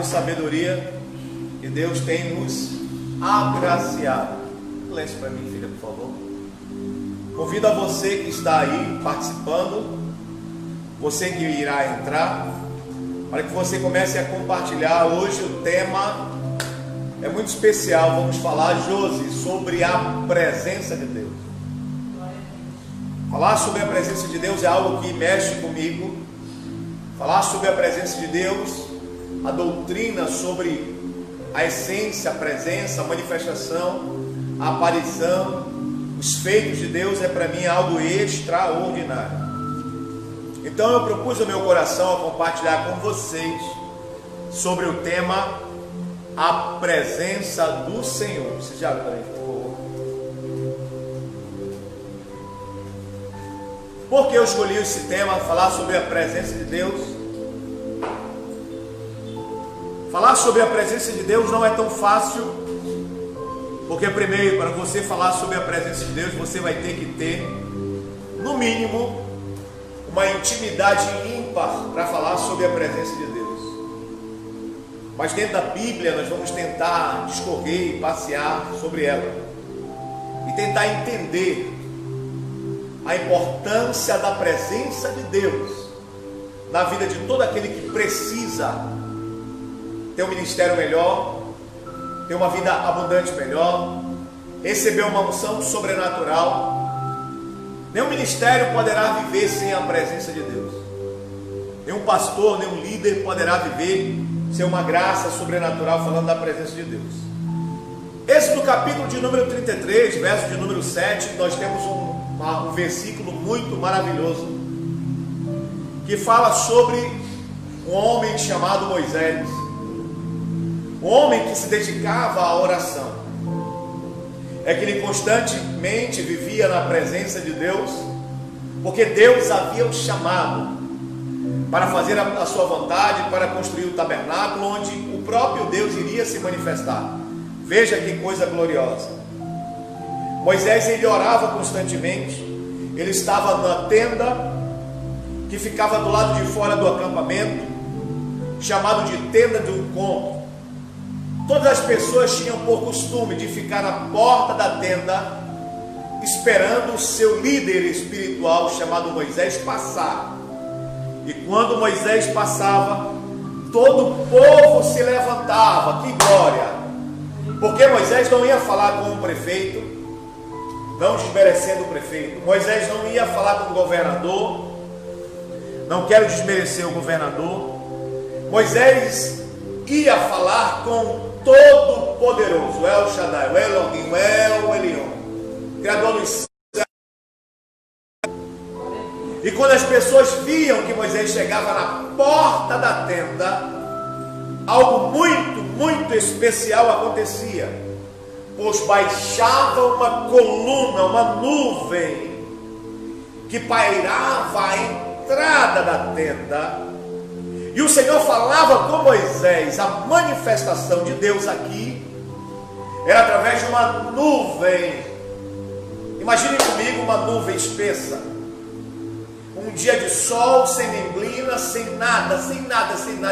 Sabedoria que Deus tem nos agraciado. Lê isso para mim, filha, por favor. Convido a você que está aí participando, você que irá entrar, para que você comece a compartilhar. Hoje o tema é muito especial. Vamos falar, Josi, sobre a presença de Deus. Falar sobre a presença de Deus é algo que mexe comigo. Falar sobre a presença de Deus, a doutrina sobre a essência, a presença, a manifestação, a aparição, os feitos de Deus é para mim algo extraordinário. Então eu propus ao meu coração a compartilhar com vocês sobre o tema a presença do Senhor. Vocês já viram aí, por favor? Por que eu escolhi esse tema, falar sobre a presença de Deus? Falar sobre a presença de Deus não é tão fácil, porque primeiro, para você falar sobre a presença de Deus, você vai ter que ter, no mínimo, uma intimidade ímpar para falar sobre a presença de Deus. mas dentro da Bíblia nós vamos tentar discorrer e passear sobre ela e tentar entender a importância da presença de Deus na vida de todo aquele que precisa ter um ministério melhor, ter uma vida abundante melhor, receber uma unção sobrenatural. Nenhum ministério poderá viver sem a presença de Deus. Nenhum pastor, nenhum líder poderá viver sem uma graça sobrenatural, falando da presença de Deus. Esse no capítulo de número 33, verso de número 7, nós temos um versículo muito maravilhoso, que fala sobre um homem chamado Moisés, um homem que se dedicava à oração. É que ele constantemente vivia na presença de Deus, porque Deus havia o chamado para fazer a sua vontade, para construir o tabernáculo, onde o próprio Deus iria se manifestar. Veja que coisa gloriosa. Moisés, ele orava constantemente, ele estava na tenda que ficava do lado de fora do acampamento, chamado de tenda do encontro. Todas as pessoas tinham por costume de ficar na porta da tenda, esperando o seu líder espiritual, chamado Moisés, passar. E quando Moisés passava, todo o povo se levantava. Que glória! Porque Moisés não ia falar com o prefeito, não desmerecendo o prefeito. Moisés não ia falar com o governador, não quero desmerecer o governador. Moisés ia falar com Todo-Poderoso, El Shaddai, o Elohim, o El Elyon, Criador dos céus. E quando as pessoas viam que Moisés chegava na porta da tenda, algo muito, muito especial acontecia, pois baixava uma coluna, uma nuvem, que pairava a entrada da tenda, e o Senhor falava com Moisés. A manifestação de Deus aqui era através de uma nuvem. Imagine comigo uma nuvem espessa, um dia de sol, sem neblina, sem nada,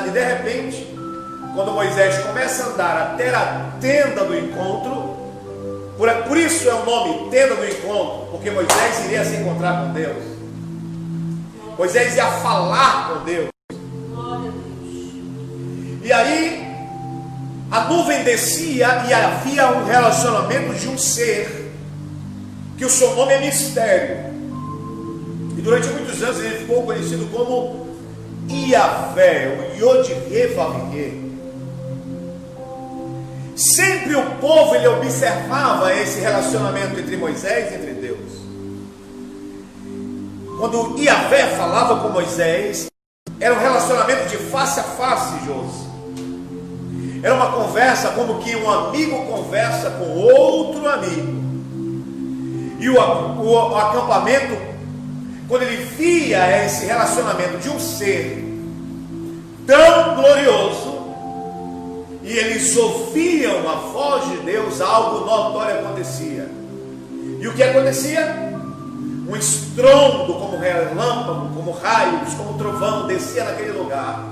e de repente, quando Moisés começa a andar até a tenda do encontro, por isso é o nome tenda do encontro, porque Moisés iria se encontrar com Deus, Moisés ia falar com Deus. E aí a nuvem descia e havia um relacionamento de um ser, que o seu nome é mistério, e durante muitos anos ele ficou conhecido como Iavé, o Yod-He-Vav-He. Sempre o povo, ele observava esse relacionamento entre Moisés e entre Deus. Quando Iavé falava com Moisés, era um relacionamento de face a face, Josi. Era uma conversa como que um amigo conversa com outro amigo. E o acampamento, quando ele via esse relacionamento de um ser tão glorioso, e eles ouviam a voz de Deus, algo notório acontecia. E o que acontecia? Um estrondo, como relâmpago, como raios, como trovão, descia naquele lugar.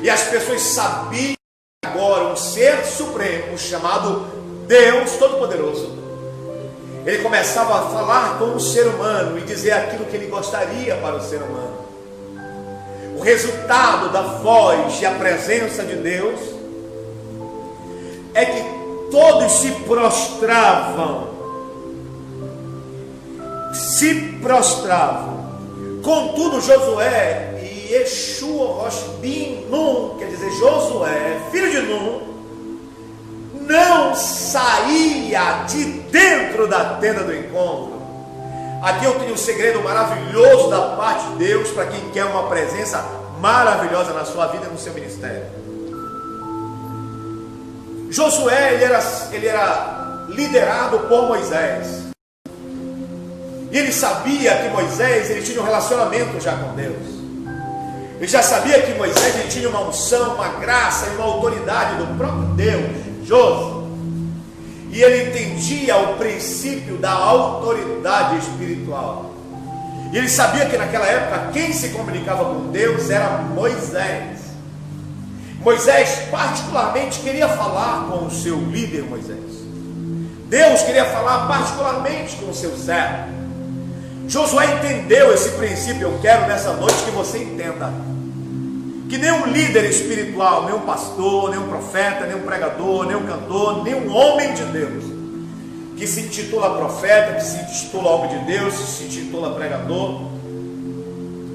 E as pessoas sabiam que agora um ser supremo, chamado Deus Todo-Poderoso, ele começava a falar com o ser humano e dizer aquilo que ele gostaria para o ser humano. O resultado da voz e a presença de Deus é que todos se prostravam. Contudo, Josué e Yeshua Rosh bin Nun, quer dizer Josué, filho de Nun, não saía de dentro da tenda do encontro. Aqui eu tenho um segredo maravilhoso da parte de Deus para quem quer uma presença maravilhosa na sua vida e no seu ministério. Josué, ele era liderado por Moisés. E ele sabia que Moisés, ele tinha um relacionamento já com Deus. Ele já sabia que Moisés, ele tinha uma unção, uma graça e uma autoridade do próprio Deus, Josué. E ele entendia o princípio da autoridade espiritual. E ele sabia que naquela época quem se comunicava com Deus era Moisés. Moisés particularmente queria falar com o seu líder Moisés. Deus queria falar particularmente com o seu servo. Josué entendeu esse princípio. Eu quero nessa noite que você entenda que nenhum líder espiritual, nenhum pastor, nenhum profeta, nenhum pregador, nenhum cantor, nenhum homem de Deus que se intitula profeta, que se intitula homem de Deus, que se intitula pregador,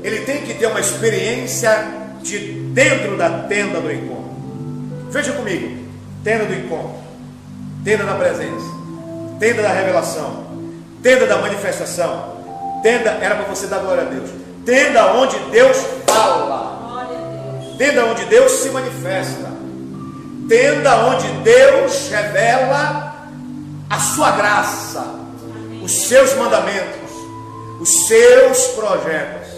ele tem que ter uma experiência de dentro da tenda do encontro. Veja comigo: tenda do encontro, tenda da presença, tenda da revelação, tenda da manifestação. Tenda era para você dar glória a Deus. Tenda onde Deus fala, tenda onde Deus se manifesta, tenda onde Deus revela a sua graça, os seus mandamentos, os seus projetos.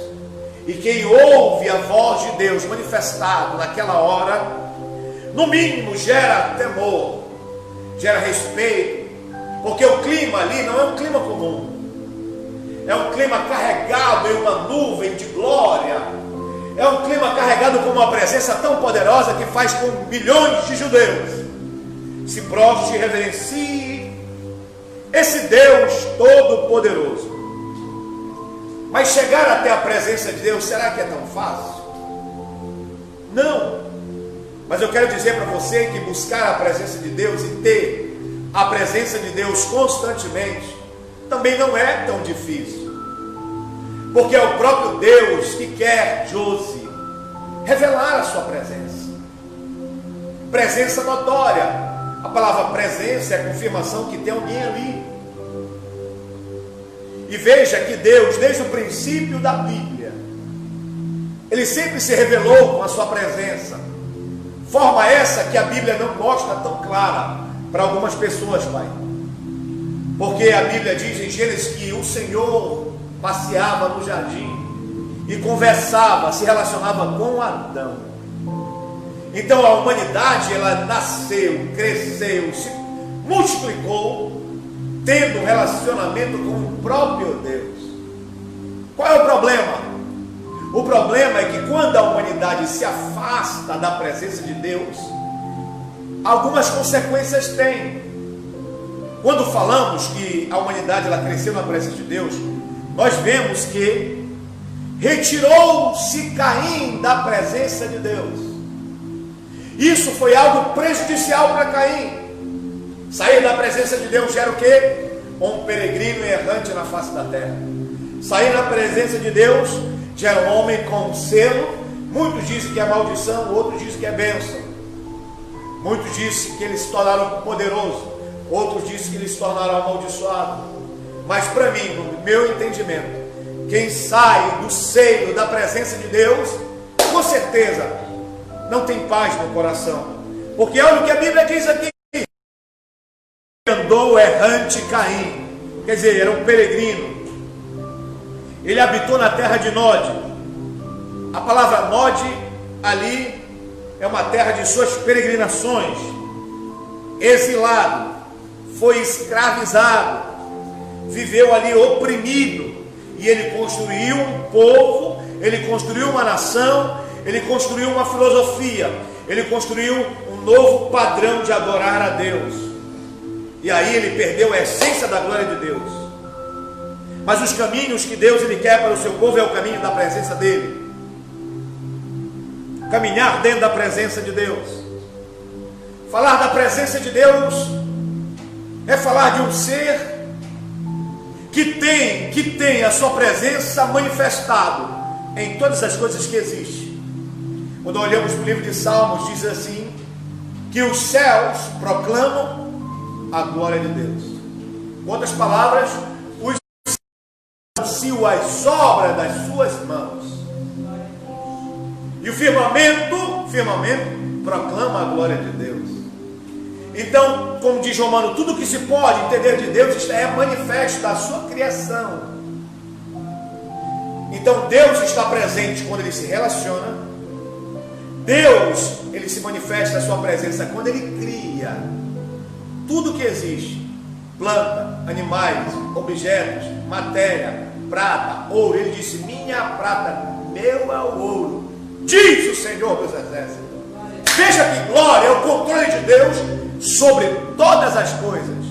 E quem ouve a voz de Deus manifestado naquela hora, no mínimo gera temor, gera respeito, porque o clima ali não é um clima comum, é um clima carregado em uma nuvem de glória, é um clima carregado com uma presença tão poderosa que faz com milhões de judeus se prostre e reverencie esse Deus todo-poderoso. Mas chegar até a presença de Deus, será que é tão fácil? Não. Mas eu quero dizer para você que buscar a presença de Deus e ter a presença de Deus constantemente também não é tão difícil, porque é o próprio Deus que quer, Josi, revelar a sua presença. Presença notória. A palavra presença é a confirmação que tem alguém ali. E veja que Deus, desde o princípio da Bíblia, Ele sempre se revelou com a sua presença. Forma essa que a Bíblia não mostra tão clara para algumas pessoas, Pai. Porque a Bíblia diz em Gênesis que o Senhor passeava no jardim e conversava, se relacionava com Adão. Então a humanidade, ela nasceu, cresceu, se multiplicou, tendo um relacionamento com o próprio Deus. Qual é o problema? O problema é que quando a humanidade se afasta da presença de Deus, algumas consequências tem. Quando falamos que a humanidade ela cresceu na presença de Deus, nós vemos que retirou-se Caim da presença de Deus. Isso foi algo prejudicial para Caim. Sair da presença de Deus gera o quê? Um peregrino errante na face da terra. Sair da presença de Deus gera um homem com selo. Muitos dizem que é maldição, outros dizem que é bênção. Muitos dizem que eles se tornaram poderosos, outros dizem que eles se tornaram amaldiçoados. Mas para mim, no meu entendimento, quem sai do seio da presença de Deus, com certeza não tem paz no coração. Porque olha o que a Bíblia diz aqui: andou errante Caim, quer dizer, era um peregrino. Ele habitou na terra de Nod. A palavra Nod ali é uma terra de suas peregrinações. Exilado, foi escravizado, viveu ali oprimido, e ele construiu um povo, ele construiu uma nação, ele construiu uma filosofia, ele construiu um novo padrão de adorar a Deus. E aí ele perdeu a essência da glória de Deus. Mas os caminhos que Deus ele quer para o seu povo é o caminho da presença dele. Caminhar dentro da presença de Deus. Falar da presença de Deus é falar de um ser que tem a sua presença manifestado em todas as coisas que existem. Quando olhamos para o livro de Salmos, diz assim, que os céus proclamam a glória de Deus. Com outras palavras, os céus anunciam as obras das suas mãos. E o firmamento proclama a glória de Deus. Então, como diz Romano, tudo que se pode entender de Deus é manifesto da sua criação. Então Deus está presente quando Ele se relaciona. Deus, Ele se manifesta a sua presença quando Ele cria tudo que existe: planta, animais, objetos, matéria, prata, ouro. Ele disse: minha prata, meu é o ouro, diz o Senhor dos Exércitos. Veja que glória é o controle de Deus sobre todas as coisas.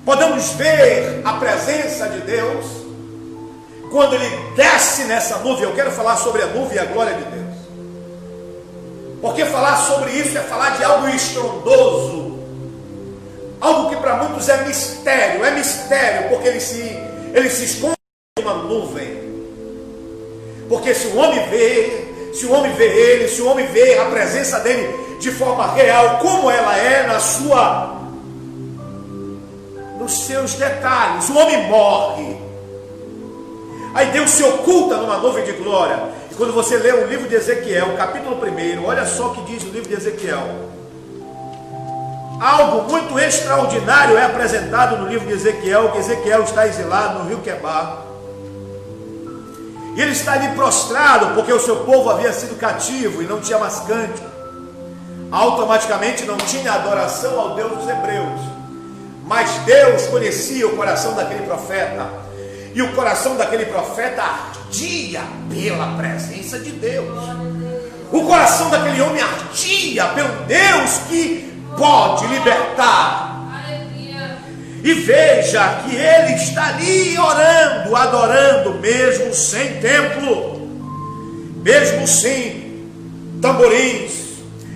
Podemos ver a presença de Deus quando Ele desce nessa nuvem. Eu quero falar sobre a nuvem e a glória de Deus, porque falar sobre isso é falar de algo estrondoso, algo que para muitos é mistério, porque ele se esconde em uma nuvem. Porque se o homem vê ele, se o homem vê a presença dele de forma real, como ela é nos seus detalhes, o homem morre. Aí Deus se oculta numa nuvem de glória. E quando você lê o livro de Ezequiel, capítulo 1, olha só o que diz o livro de Ezequiel. Algo muito extraordinário é apresentado no livro de Ezequiel, que Ezequiel está exilado no rio Quebar. E ele está ali prostrado, porque o seu povo havia sido cativo e não tinha mais cântico. Automaticamente não tinha adoração ao Deus dos hebreus. Mas Deus conhecia o coração daquele profeta. E o coração daquele profeta ardia pela presença de Deus. O coração daquele homem ardia pelo Deus que pode libertar. E veja que ele está ali orando, adorando, mesmo sem templo, mesmo sem tamborins,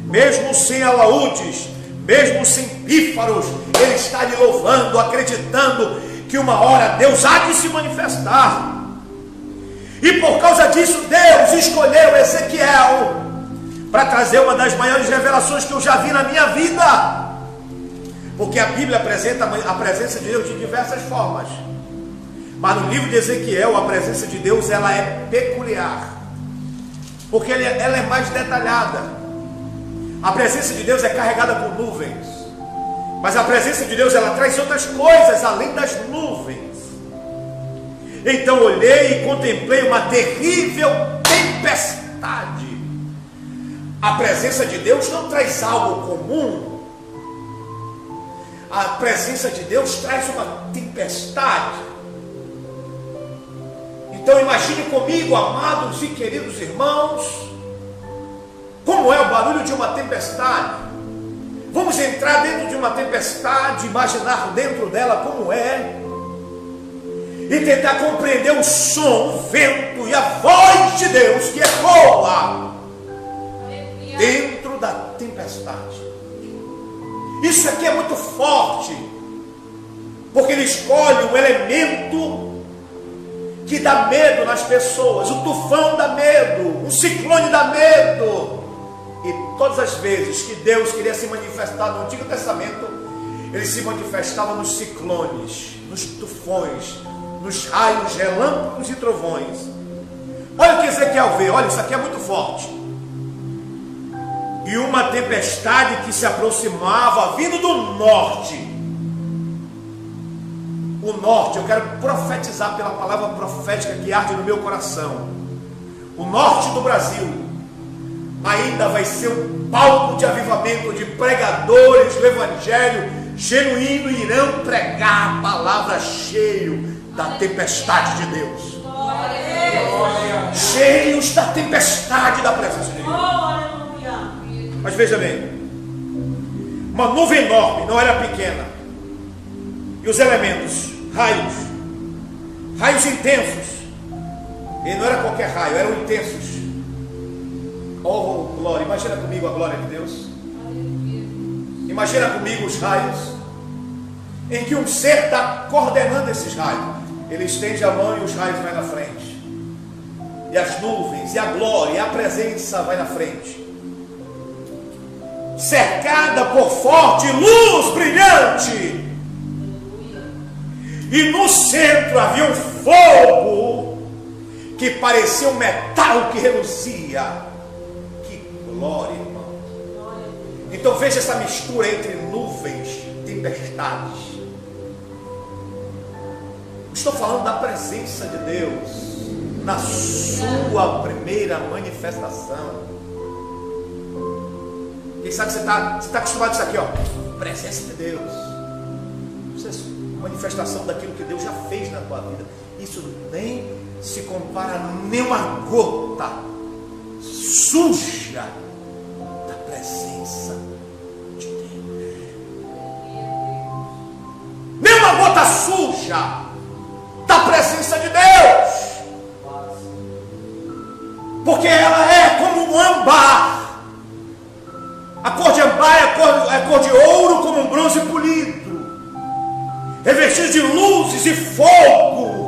mesmo sem alaúdes, mesmo sem pífaros. Ele está ali louvando, acreditando que uma hora Deus há de se manifestar. E por causa disso Deus escolheu Ezequiel para trazer uma das maiores revelações que eu já vi na minha vida. Porque a Bíblia apresenta a presença de Deus de diversas formas, mas no livro de Ezequiel a presença de Deus ela é peculiar, porque ela é mais detalhada. A presença de Deus é carregada por nuvens, mas a presença de Deus ela traz outras coisas além das nuvens. Então olhei e contemplei uma terrível tempestade. A presença de Deus não traz algo comum. A presença de Deus traz uma tempestade. Então imagine comigo, amados e queridos irmãos, como é o barulho de uma tempestade. Vamos entrar dentro de uma tempestade, imaginar dentro dela como é, e tentar compreender o som, o vento e a voz de Deus que ecoa dentro da tempestade. Isso aqui é muito forte, porque ele escolhe um elemento que dá medo nas pessoas. O tufão dá medo, o ciclone dá medo. E todas as vezes que Deus queria se manifestar no Antigo Testamento, ele se manifestava nos ciclones, nos tufões, nos raios, relâmpagos e trovões. Olha o que Ezequiel vê, olha, isso aqui é muito forte. E uma tempestade que se aproximava, vindo do norte. O norte, eu quero profetizar pela palavra profética que arde no meu coração. O norte do Brasil ainda vai ser um palco de avivamento, de pregadores do evangelho genuíno, e irão pregar a palavra cheio da tempestade de Deus. Cheios da tempestade da presença de Deus. Mas veja bem, uma nuvem enorme, não era pequena, e os elementos, raios intensos, e não era qualquer raio, eram intensos. Oh glória, imagina comigo a glória de Deus. Imagina comigo os raios, em que um ser está coordenando esses raios. Ele estende a mão e os raios vai na frente, e as nuvens, e a glória, e a presença vai na frente, cercada por forte luz brilhante. E no centro havia um fogo que parecia um metal que reluzia. Que glória, irmão. Então veja essa mistura entre nuvens e tempestades. Estou falando da presença de Deus na sua primeira manifestação. Quem sabe você está acostumado com isso aqui, ó. Presença de Deus. Isso é manifestação daquilo que Deus já fez na tua vida. Isso nem se compara nem uma gota suja presença de Deus. Nem uma gota suja da presença de Deus. Porque ela é como um âmbar. A cor de âmbar é cor de ouro, como um bronze polido, revestido de luzes e fogo.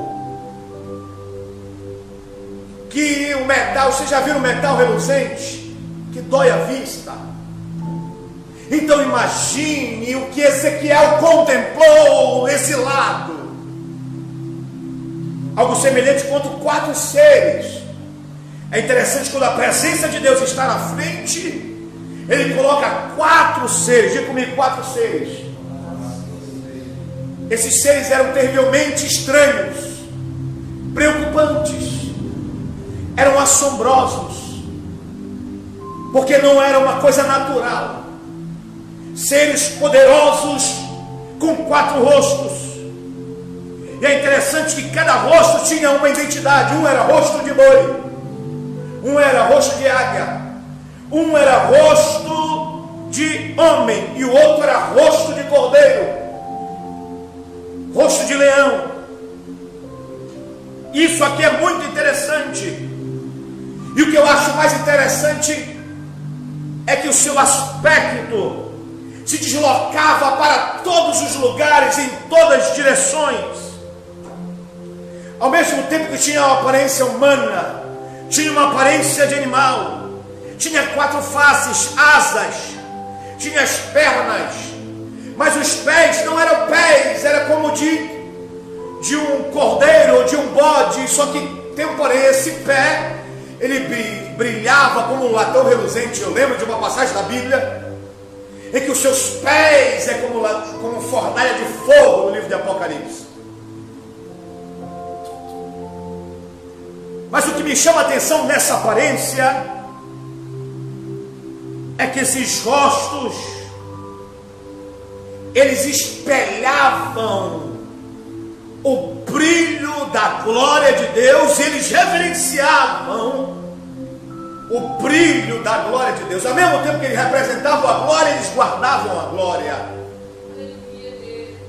Que o metal, vocês já viram o metal reluzente? Que dói a vista. Então imagine o que Ezequiel contemplou nesse lado. Algo semelhante quanto 4 seres. É interessante quando a presença de Deus está na frente, Ele coloca 4 seres. Diga comigo, 4 seres. Esses seres eram terrivelmente estranhos, preocupantes, eram assombrosos, porque não era uma coisa natural. Seres poderosos com 4 rostos. E é interessante que cada rosto tinha uma identidade. Um era rosto de boi, um era rosto de águia, um era rosto de homem e o outro era rosto de cordeiro, rosto de leão. Isso aqui é muito interessante. E o que eu acho mais interessante é que o seu aspecto se deslocava para todos os lugares, em todas as direções. Ao mesmo tempo que tinha uma aparência humana, tinha uma aparência de animal, tinha 4 faces, asas, tinha as pernas, mas os pés não eram pés, era como de um cordeiro ou de um bode, só que tem um porém, esse pé, ele brilhava como um latão reluzente. Eu lembro de uma passagem da Bíblia, em que os seus pés é como fornalha de fogo, no livro de Apocalipse. Mas o que me chama a atenção nessa aparência é que esses rostos, eles espelhavam o brilho da glória de Deus, eles reverenciavam o brilho da glória de Deus. Ao mesmo tempo que eles representavam a glória, eles guardavam a glória.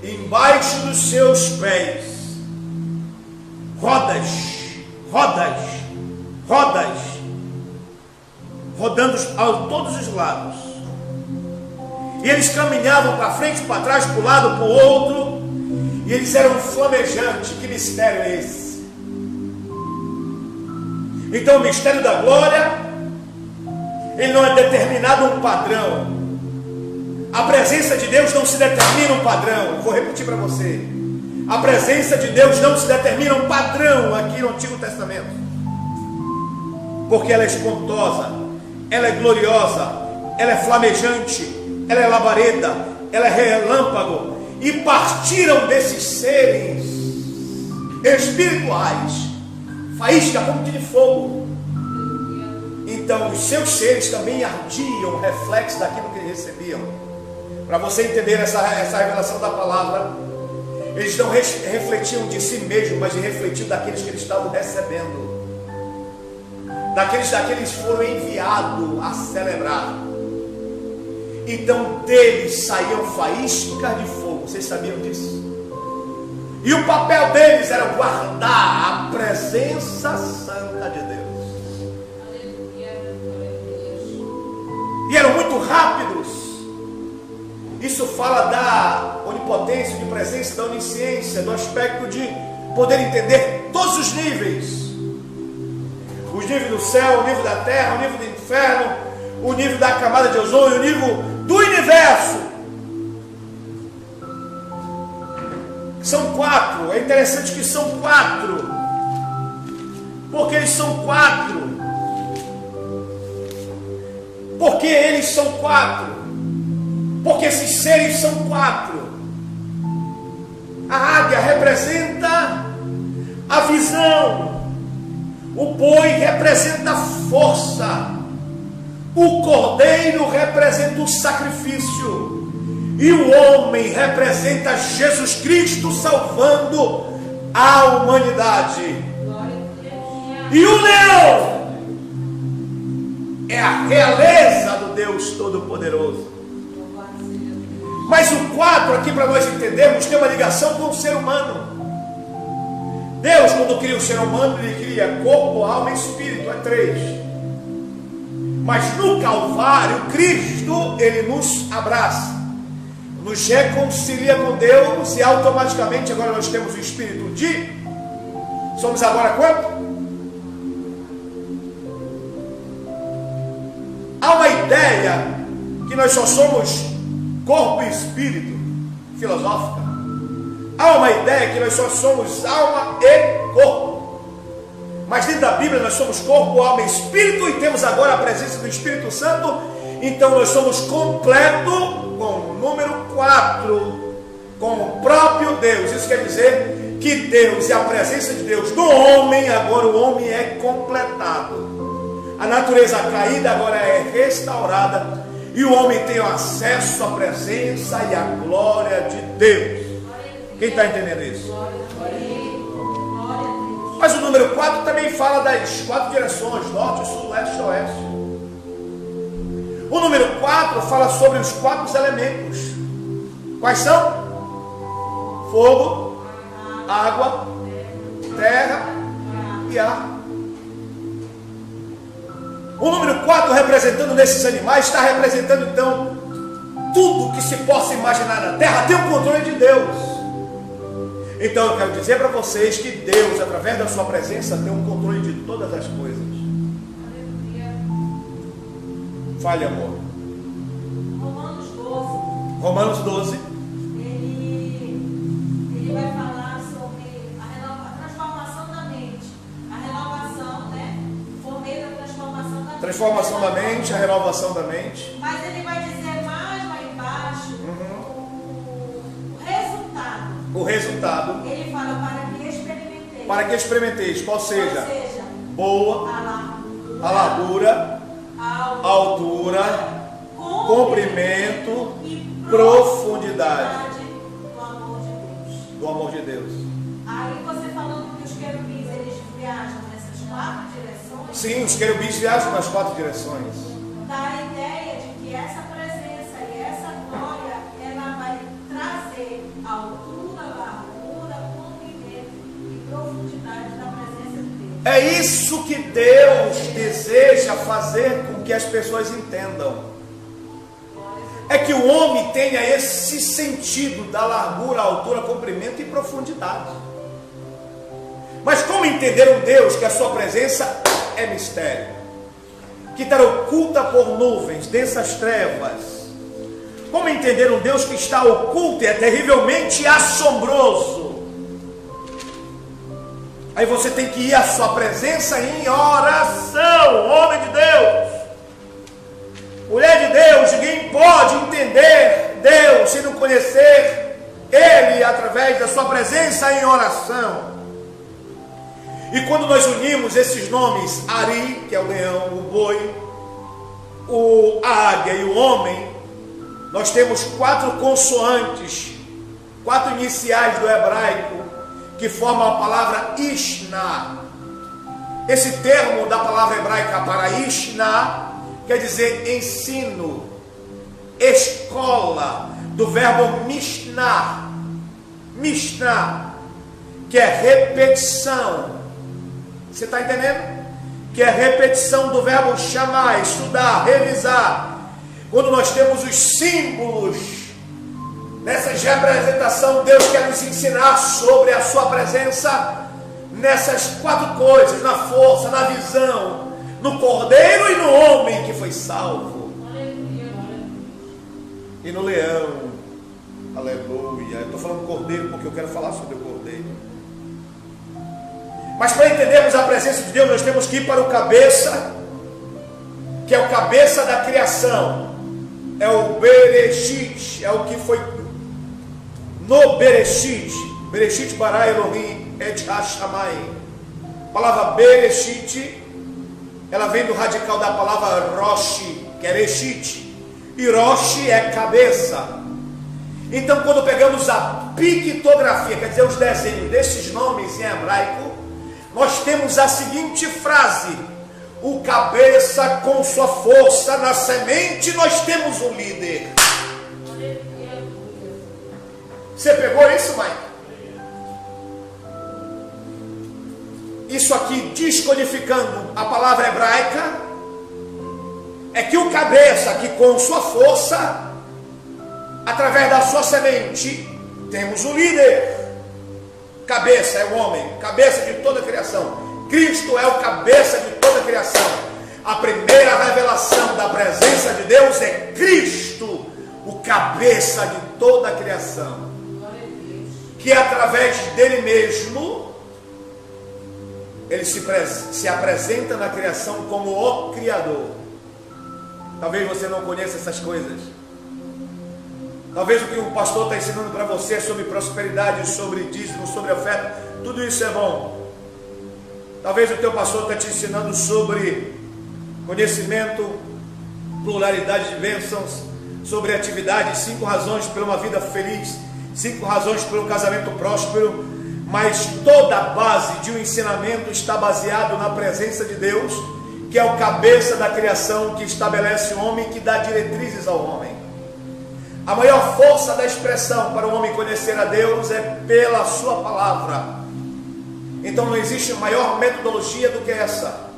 Embaixo dos seus pés, rodas, rodando a todos os lados. E eles caminhavam para frente, para trás, para um lado, para o outro. E eles eram flamejantes. Que mistério é esse? Então o mistério da glória, ele não é determinado um padrão. A presença de Deus não se determina um padrão. Vou repetir para você. A presença de Deus não se determina um padrão aqui no Antigo Testamento, porque ela é espantosa, ela é gloriosa, ela é flamejante, ela é labareda, ela é relâmpago. E partiram desses seres espirituais faísca como de fogo. Então os seus seres também ardiam, reflexo daquilo que eles recebiam. Para você entender essa revelação da palavra, eles não refletiam de si mesmos, mas refletiam daqueles que eles estavam recebendo, daqueles foram enviados a celebrar. Então deles saíam faíscas de fogo. Vocês sabiam disso? E o papel deles era guardar a presença santa de Deus. E eram muito rápidos. Isso fala da onipotência, de presença, da onisciência, do aspecto de poder entender todos os níveis. Os níveis do céu, o nível da terra, o nível do inferno, o nível da camada de ozônio, o nível do universo. São 4. É interessante que são 4. Porque eles são 4. Porque eles são 4. Porque esses seres são 4. A águia representa a visão, o boi representa a força, o cordeiro representa o sacrifício, e o homem representa Jesus Cristo salvando a humanidade. E o leão é a realeza do Deus Todo-Poderoso. Mas o 4 aqui, para nós entendermos, tem uma ligação com o ser humano. Deus, quando cria o ser humano, ele cria corpo, alma e espírito, é 3. Mas no Calvário, Cristo, ele nos abraça, nos reconcilia com Deus, e automaticamente agora nós temos o espírito de... Somos agora quanto? Há uma ideia que nós só somos corpo e espírito, filosófica. Há uma ideia que nós só somos alma e corpo. Mas dentro da Bíblia nós somos corpo, alma e espírito, e temos agora a presença do Espírito Santo. Então nós somos completo com o número 4, com o próprio Deus. Isso quer dizer que Deus e a presença de Deus no homem, agora o homem é completado. A natureza caída agora é restaurada, e o homem tem acesso à presença e à glória de Deus. Quem está entendendo isso? Mas o número 4 também fala das 4 direções: norte, sul, leste e oeste. O número 4 fala sobre os 4 elementos. Quais são? Fogo, água, terra e ar. O número 4, representando nesses animais, está representando então tudo que se possa imaginar na terra tem o controle de Deus. Então eu quero dizer para vocês que Deus, através da sua presença, tem o controle de todas as coisas. Fale, amor. Romanos 12. Ele vai falar sobre a transformação da mente. A renovação, né? Por meio da transformação da mente. Transformação da mente, a renovação da mente. Mas ele vai dizer mais lá embaixo o resultado. Ele fala para que experimenteis. Para que experimenteis, qual seja boa, a largura, a altura, comprimento e profundidade do amor de Deus. Aí você falando que os querubins eles viajam nessas 4 direções. Sim, os querubins viajam nas 4 direções. Dá a ideia de que essa presença e essa glória, ela vai trazer a altura, largura, comprimento e profundidade da presença de Deus. É isso que Deus deseja fazer com que as pessoas entendam. É que o homem tenha esse sentido da largura, altura, comprimento e profundidade. Mas como entender um Deus que a sua presença é mistério, que está oculta por nuvens, densas trevas? Como entender um Deus que está oculto e é terrivelmente assombroso? Aí você tem que ir à sua presença em oração, homem de Deus. Mulher de Deus, ninguém pode entender Deus se não conhecer Ele através da sua presença em oração. E quando nós unimos esses nomes, Ari, que é o leão, o boi, a águia e o homem, nós temos 4 consoantes, 4 iniciais do hebraico, que formam a palavra Ishna. Esse termo da palavra hebraica para Ishna quer dizer ensino, escola, do verbo Mishnah, que é repetição. Você está entendendo? Que é repetição do verbo chamar, estudar, revisar. Quando nós temos os símbolos, nessa representação, Deus quer nos ensinar sobre a sua presença nessas 4 coisas: na força, na visão, no cordeiro e no homem que foi salvo. E no leão. Aleluia. Eu estou falando cordeiro porque eu quero falar sobre o cordeiro. Mas para entendermos a presença de Deus, nós temos que ir para o cabeça, que é o cabeça da criação. É o Bereshit, é o que foi no Bereshit. Bereshit bara Elohim et ha-shamayim. A palavra Bereshit, ela vem do radical da palavra Roshi, que é Reshit. E Roshi é cabeça. Então, quando pegamos a pictografia, quer dizer, os desenhos desses nomes em hebraico, nós temos a seguinte frase: o cabeça com sua força, na semente nós temos um líder. Você pegou isso, Mike? Isso aqui, descodificando a palavra hebraica, é que o cabeça, que com sua força, através da sua semente, temos o líder. Cabeça é o homem, cabeça de toda a criação. Cristo é o cabeça de toda a criação. A primeira revelação da presença de Deus é Cristo, o cabeça de toda a criação. Que através dele mesmo, ele se apresenta na criação como o Criador. Talvez você não conheça essas coisas. Talvez o que o pastor está ensinando para você sobre prosperidade, sobre dízimo, sobre oferta, tudo isso é bom. Talvez o teu pastor está te ensinando sobre conhecimento, pluralidade de bênçãos, sobre atividade, 5 razões para uma vida feliz, 5 razões para um casamento próspero. Mas toda a base de um ensinamento está baseado na presença de Deus, que é o cabeça da criação, que estabelece o homem, que dá diretrizes ao homem. A maior força da expressão para o homem conhecer a Deus é pela sua palavra. Então não existe maior metodologia do que essa.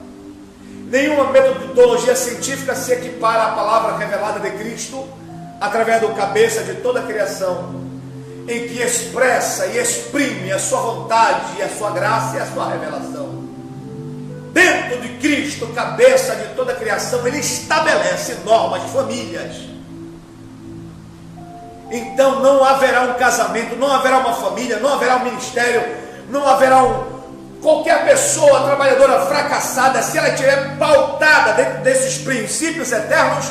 Nenhuma metodologia científica se equipara à palavra revelada de Cristo, através do cabeça de toda a criação, em que expressa e exprime a sua vontade, a sua graça e a sua revelação. Dentro de Cristo, cabeça de toda a criação, ele estabelece normas, famílias. Então não haverá um casamento, não haverá uma família, não haverá um ministério, não haverá qualquer pessoa trabalhadora fracassada, se ela estiver pautada dentro desses princípios eternos,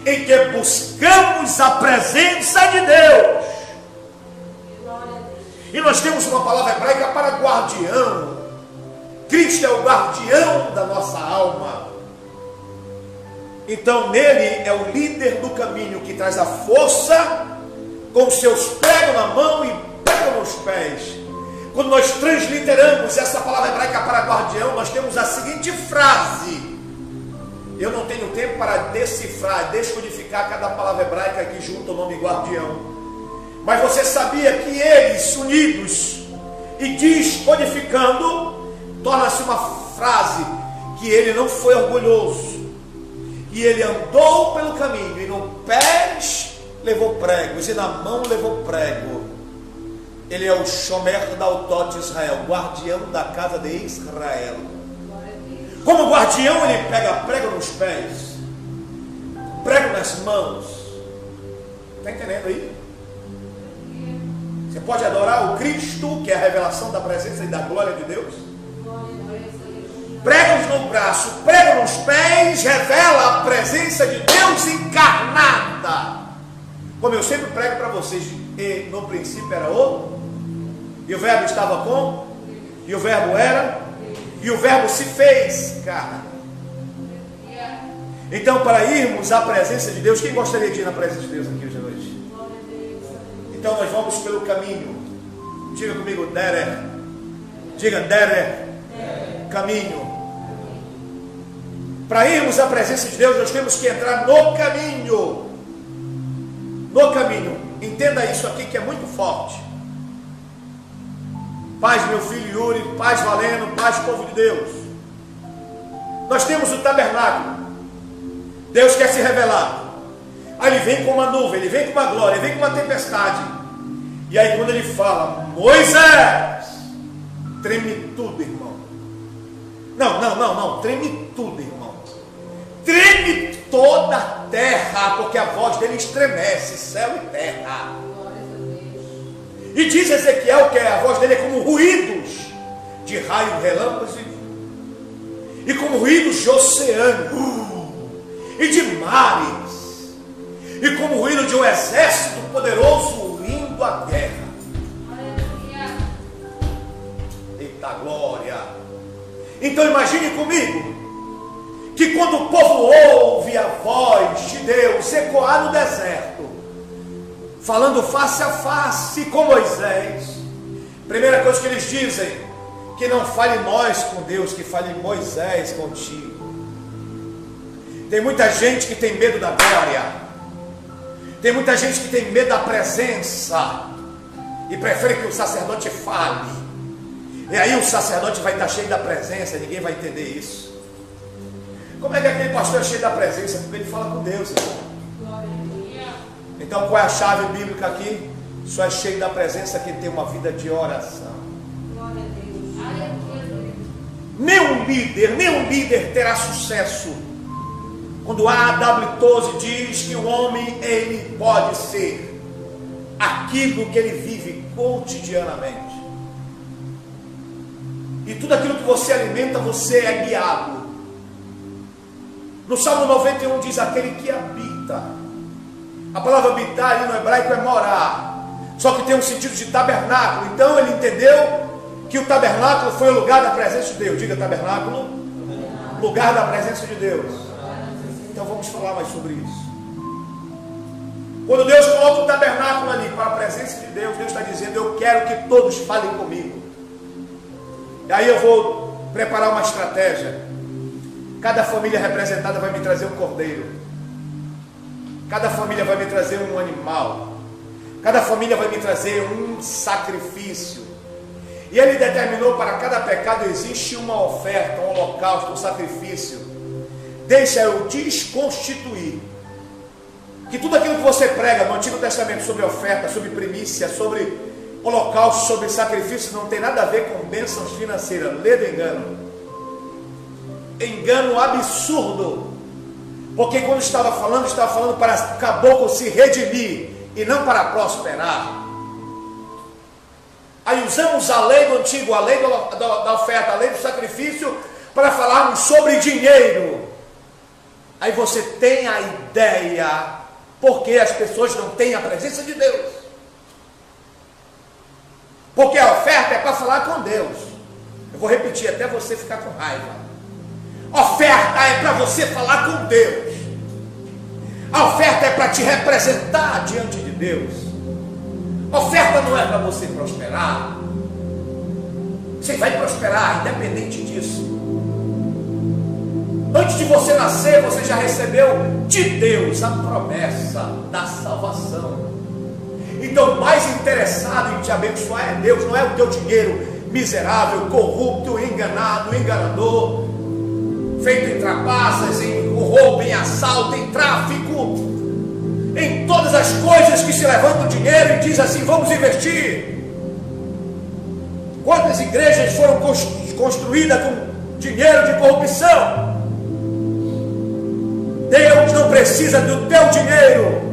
em que buscamos a presença de Deus. E nós temos uma palavra hebraica para guardião. Cristo é o guardião da nossa alma. Então nele é o líder do caminho, que traz a força, com seus pregos na mão e pregos nos pés. Quando nós transliteramos essa palavra hebraica para guardião, nós temos a seguinte frase. Eu não tenho tempo para decifrar, descodificar cada palavra hebraica que junta o nome guardião. Mas você sabia que eles, unidos e descodificando, torna-se uma frase que ele não foi orgulhoso, e ele andou pelo caminho, e no pés levou pregos, e na mão levou prego. Ele é o Shomer Daltot Israel, guardião da casa de Israel. Como guardião, ele pega prego nos pés, prego nas mãos. Está entendendo aí? Você pode adorar o Cristo, que é a revelação da presença e da glória de Deus. Pregos no braço, prego nos pés, revela a presença de Deus encarnada. Como eu sempre prego para vocês, e no princípio era o, e o verbo estava com, e o verbo era, e o verbo se fez carne. Então, para irmos à presença de Deus, quem gostaria de ir na presença de Deus aqui hoje à noite? Então nós vamos pelo caminho. Diga comigo, Dere. Diga, Dere. Caminho. Para irmos à presença de Deus, nós temos que entrar no caminho. No caminho. Entenda isso aqui que é muito forte. Paz, meu filho Yuri, paz Valeno, paz povo de Deus. Nós temos o tabernáculo. Deus quer se revelar. Aí ele vem com uma nuvem, ele vem com uma glória, ele vem com uma tempestade. E aí quando ele fala, Moisés, treme tudo, irmão. Não, treme tudo, irmão. Treme toda a terra, porque a voz dele estremece céu e terra. E diz Ezequiel que a voz dele é como ruídos de raio, relâmpagos e como ruídos de oceano e de mares, e como ruído de um exército poderoso indo à guerra. Eita glória! Então imagine comigo que quando o povo ouve a voz de Deus ecoar no deserto, falando face a face com Moisés, primeira coisa que eles dizem, que não fale nós com Deus, que fale Moisés contigo. Tem muita gente que tem medo da glória. Tem muita gente que tem medo da presença e prefere que o sacerdote fale. E aí o sacerdote vai estar cheio da presença, ninguém vai entender isso. Como é que aquele pastor é cheio da presença? Porque ele fala com Deus, irmão. Então qual é a chave bíblica aqui? Só é cheio da presença quem tem uma vida de oração. Nenhum líder terá sucesso quando a A.W. Tozer diz que o homem, ele pode ser aquilo que ele vive cotidianamente. E tudo aquilo que você alimenta, você é guiado. No Salmo 91 diz aquele que habita. A palavra habitar ali no hebraico é morar. Só que tem um sentido de tabernáculo. Então ele entendeu que o tabernáculo foi o lugar da presença de Deus. Diga tabernáculo, lugar da presença de Deus. Então vamos falar mais sobre isso. Quando Deus coloca o tabernáculo ali para a presença de Deus, Deus está dizendo: eu quero que todos falem comigo. E aí eu vou preparar uma estratégia. Cada família representada vai me trazer um cordeiro. Cada família vai me trazer um animal. Cada família vai me trazer um sacrifício. E ele determinou para cada pecado existe uma oferta, um holocausto, um sacrifício. Deixa eu desconstituir que tudo aquilo que você prega no Antigo Testamento sobre oferta, sobre primícia, sobre holocausto, sobre sacrifício, não tem nada a ver com bênçãos financeiras. Lê do engano. Engano absurdo. Porque quando estava falando para o caboclo se redimir e não para prosperar. Aí usamos a lei do antigo, a lei da oferta, a lei do sacrifício, para falarmos sobre dinheiro. Aí você tem a ideia porque as pessoas não têm a presença de Deus. Porque a oferta é para falar com Deus. Eu vou repetir até você ficar com raiva. Oferta é para você falar com Deus. A oferta é para te representar diante de Deus. Oferta não é para você prosperar. Você vai prosperar independente disso. Antes de você nascer, você já recebeu de Deus a promessa da salvação. Então, mais interessado em te abençoar é Deus, não é o teu dinheiro miserável, corrupto, enganado, enganador, feito em trapaças, em roubo, em assalto, em tráfico, em todas as coisas que se levantam dinheiro e diz assim: vamos investir. Quantas igrejas foram construídas com dinheiro de corrupção? Deus não precisa do teu dinheiro.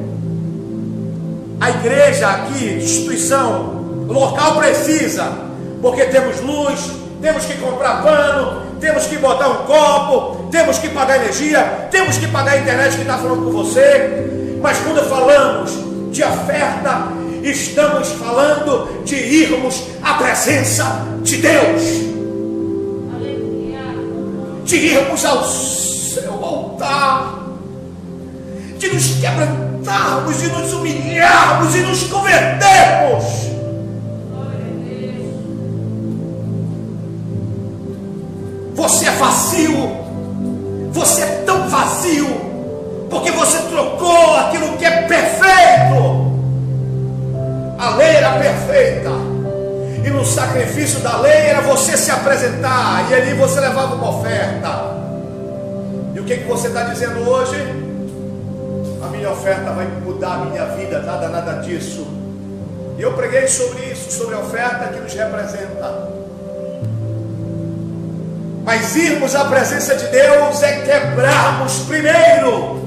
A igreja aqui, instituição, local precisa, porque temos luz, temos que comprar pano, temos que botar um copo, temos que pagar energia, temos que pagar a internet que está falando com você. Mas quando falamos de oferta, estamos falando de irmos à presença de Deus, de irmos ao seu altar, de nos quebrantarmos, de nos humilharmos e nos convertermos. Você é vazio, você é tão vazio, porque você trocou aquilo que é perfeito. A lei era perfeita, e no sacrifício da lei era você se apresentar, e ali você levava uma oferta. E o que você está dizendo hoje? A minha oferta vai mudar a minha vida, nada disso. E eu preguei sobre isso, sobre a oferta que nos representa. Mas irmos à presença de Deus é quebrarmos primeiro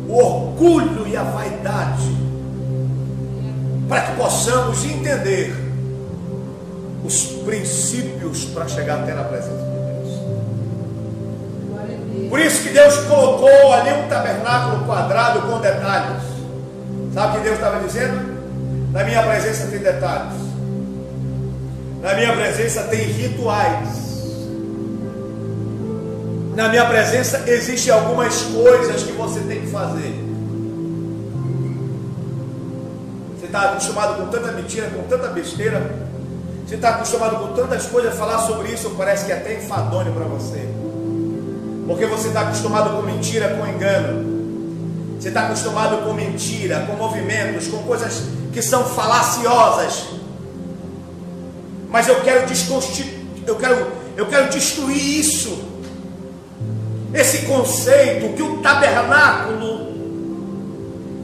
o orgulho e a vaidade, para que possamos entender os princípios para chegar até na presença de Deus. Por isso que Deus colocou ali um tabernáculo quadrado com detalhes. Sabe o que Deus estava dizendo? Na minha presença tem detalhes. Na minha presença tem rituais. Na minha presença existem algumas coisas que você tem que fazer. Você está acostumado com tanta mentira, com tanta besteira. Você está acostumado com tantas coisas. Falar sobre isso parece que é até enfadonho para você. Porque você está acostumado com mentira, com engano. Você está acostumado com mentira, com movimentos, com coisas que são falaciosas. Mas eu quero destruir isso. Esse conceito que o tabernáculo,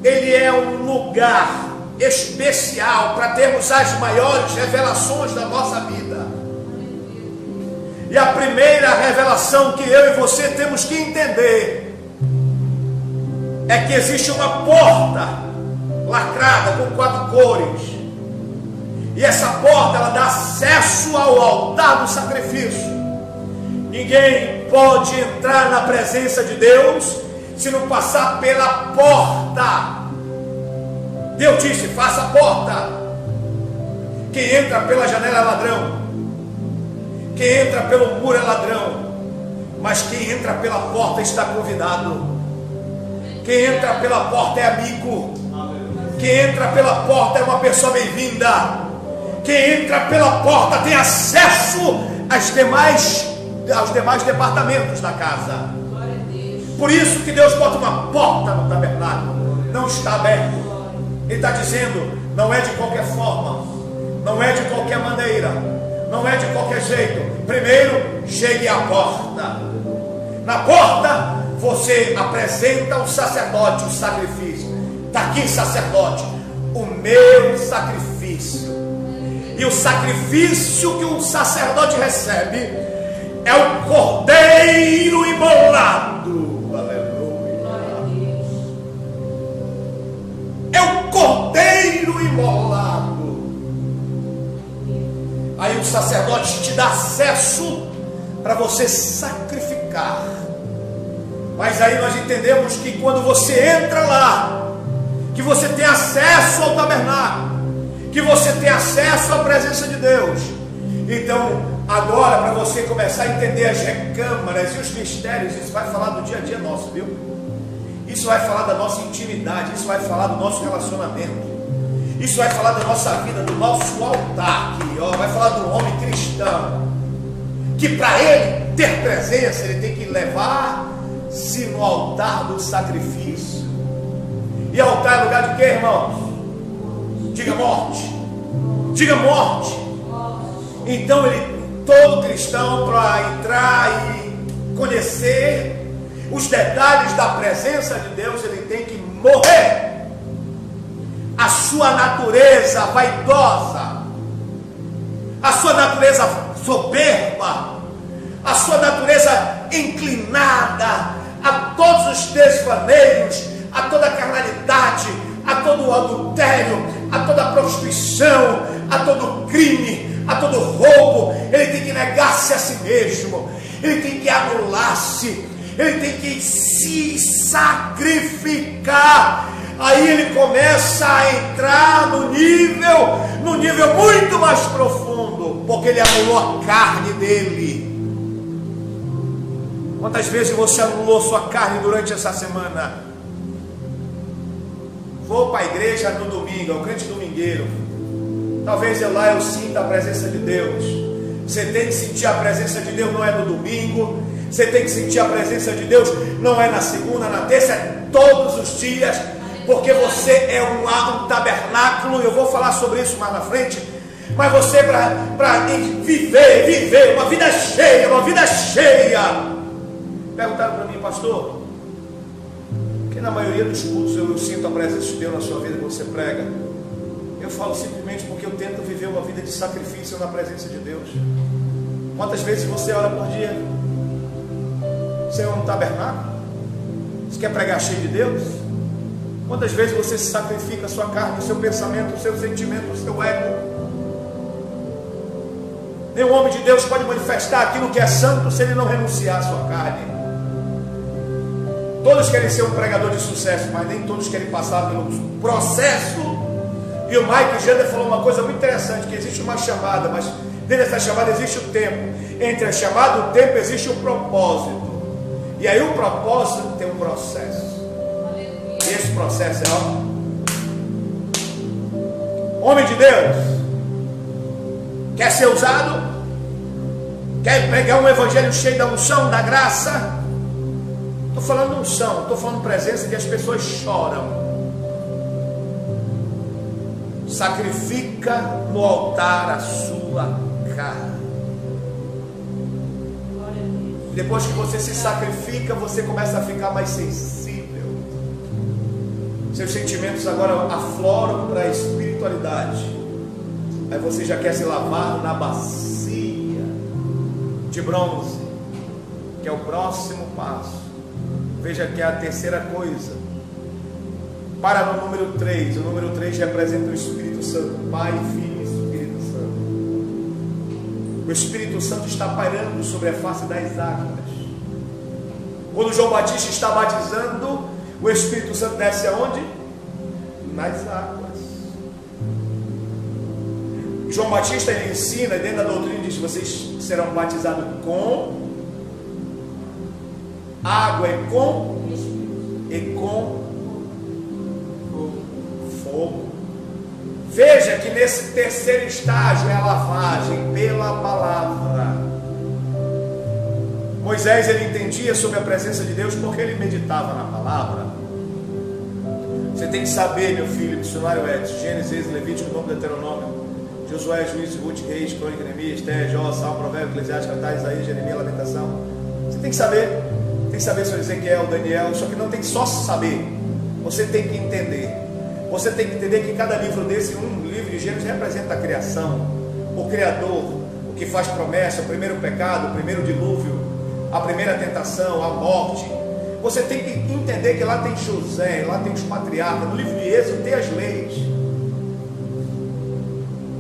ele é um lugar especial para termos as maiores revelações da nossa vida. E a primeira revelação que eu e você temos que entender é que existe uma porta lacrada com 4 cores. E essa porta, ela dá acesso ao altar do sacrifício. Ninguém pode entrar na presença de Deus se não passar pela porta. Deus disse: faça a porta. Quem entra pela janela é ladrão. Quem entra pelo muro é ladrão. Mas quem entra pela porta está convidado. Quem entra pela porta é amigo. Quem entra pela porta é uma pessoa bem-vinda. Quem entra pela porta tem acesso aos demais departamentos da casa. Por isso que Deus bota uma porta no tabernáculo. Não está aberto. Ele está dizendo: não é de qualquer forma, não é de qualquer maneira, não é de qualquer jeito. Primeiro, chegue à porta. Na porta você apresenta ao sacerdote o sacrifício. Está aqui, sacerdote, o meu sacrifício. E o sacrifício que o sacerdote recebe é o cordeiro imolado. Aleluia. É o cordeiro imolado. Aí o sacerdote te dá acesso para você sacrificar. Mas aí nós entendemos que quando você entra lá, que você tem acesso ao tabernáculo, que você tem acesso à presença de Deus. Então, agora, para você começar a entender as recâmaras e os mistérios, isso vai falar do dia a dia nosso, viu? Isso vai falar da nossa intimidade, isso vai falar do nosso relacionamento, isso vai falar da nossa vida, do nosso altar aqui, ó. Vai falar do homem cristão, que para ele ter presença, ele tem que levar-se no altar do sacrifício. E altar é lugar de quê, irmãos? Diga morte. Diga morte. Então todo cristão, para entrar e conhecer os detalhes da presença de Deus, ele tem que morrer a sua natureza vaidosa, a sua natureza soberba, a sua natureza inclinada a todos os desvaneios, a toda a carnalidade, a todo o adultério, a toda a prostituição, a todo o crime, a todo o roubo. Ele tem que negar-se a si mesmo, ele tem que anular-se, ele tem que se sacrificar. Aí ele começa a entrar no nível muito mais profundo, porque ele anulou a carne dele. Quantas vezes você anulou sua carne durante essa semana? Vou para a igreja no domingo, é um crente domingueiro. Talvez lá eu sinta a presença de Deus. Você tem que sentir a presença de Deus, não é no domingo. Você tem que sentir a presença de Deus, não é na segunda, na terça, é todos os dias. Porque você é um tabernáculo. Eu vou falar sobre isso mais na frente. Mas você para viver uma vida cheia, Perguntaram para mim: pastor, que na maioria dos cultos eu sinto a presença de Deus na sua vida quando você prega. Eu falo simplesmente porque eu tento viver uma vida de sacrifício na presença de Deus. Quantas vezes você ora por dia? Você é um tabernáculo? Você quer pregar cheio de Deus? Quantas vezes você se sacrifica a sua carne, o seu pensamento, o seu sentimento, o seu ego? Nenhum homem de Deus pode manifestar aquilo que é santo se ele não renunciar à sua carne. Todos querem ser um pregador de sucesso, mas nem todos querem passar pelo processo. E o Mike Jander falou uma coisa muito interessante, que existe uma chamada, mas dentro dessa chamada existe o tempo. Entre a chamada e o tempo existe o propósito. E aí o propósito tem um processo. E esse processo é homem de Deus. Quer ser usado? Quer pregar um evangelho cheio da unção, da graça? Estou falando unção, estou falando presença que as pessoas choram. Sacrifica no altar a sua carne. Depois que você se sacrifica, você começa a ficar mais sensível. Seus sentimentos agora afloram para a espiritualidade. Aí você já quer se lavar na bacia de bronze, que é o próximo passo. Veja que é a terceira coisa. Para no número 3. O número 3 representa o Espírito Santo, Pai, Filho e Espírito Santo. O Espírito Santo está pairando sobre a face das águas. Quando João Batista está batizando, o Espírito Santo desce aonde? Nas águas. João Batista ele ensina, dentro da doutrina diz: vocês serão batizados com água e com fogo. Veja que nesse terceiro estágio é a lavagem pela palavra. Moisés ele entendia sobre a presença de Deus porque ele meditava na palavra. Você tem que saber, meu filho, missionário Edson, Gênesis, Levítico, Número, Deuteronômio, Josué, Juízes, Ruth, Reis, Crônica, Neemias, Té, Jó, Salmo, Provérbio, Eclesiastes, Cantares, Isaías, Jeremias, Lamentação. Você tem que saber. Tem que saber sobre Ezequiel, Daniel. Só que não tem só saber. Você tem que entender. Você tem que entender que cada livro desse, um livro de Gênesis, representa a criação, o Criador, o que faz promessa, o primeiro pecado, o primeiro dilúvio, a primeira tentação, a morte. Você tem que entender que lá tem José, lá tem os patriarcas. No livro de Êxodo tem as leis.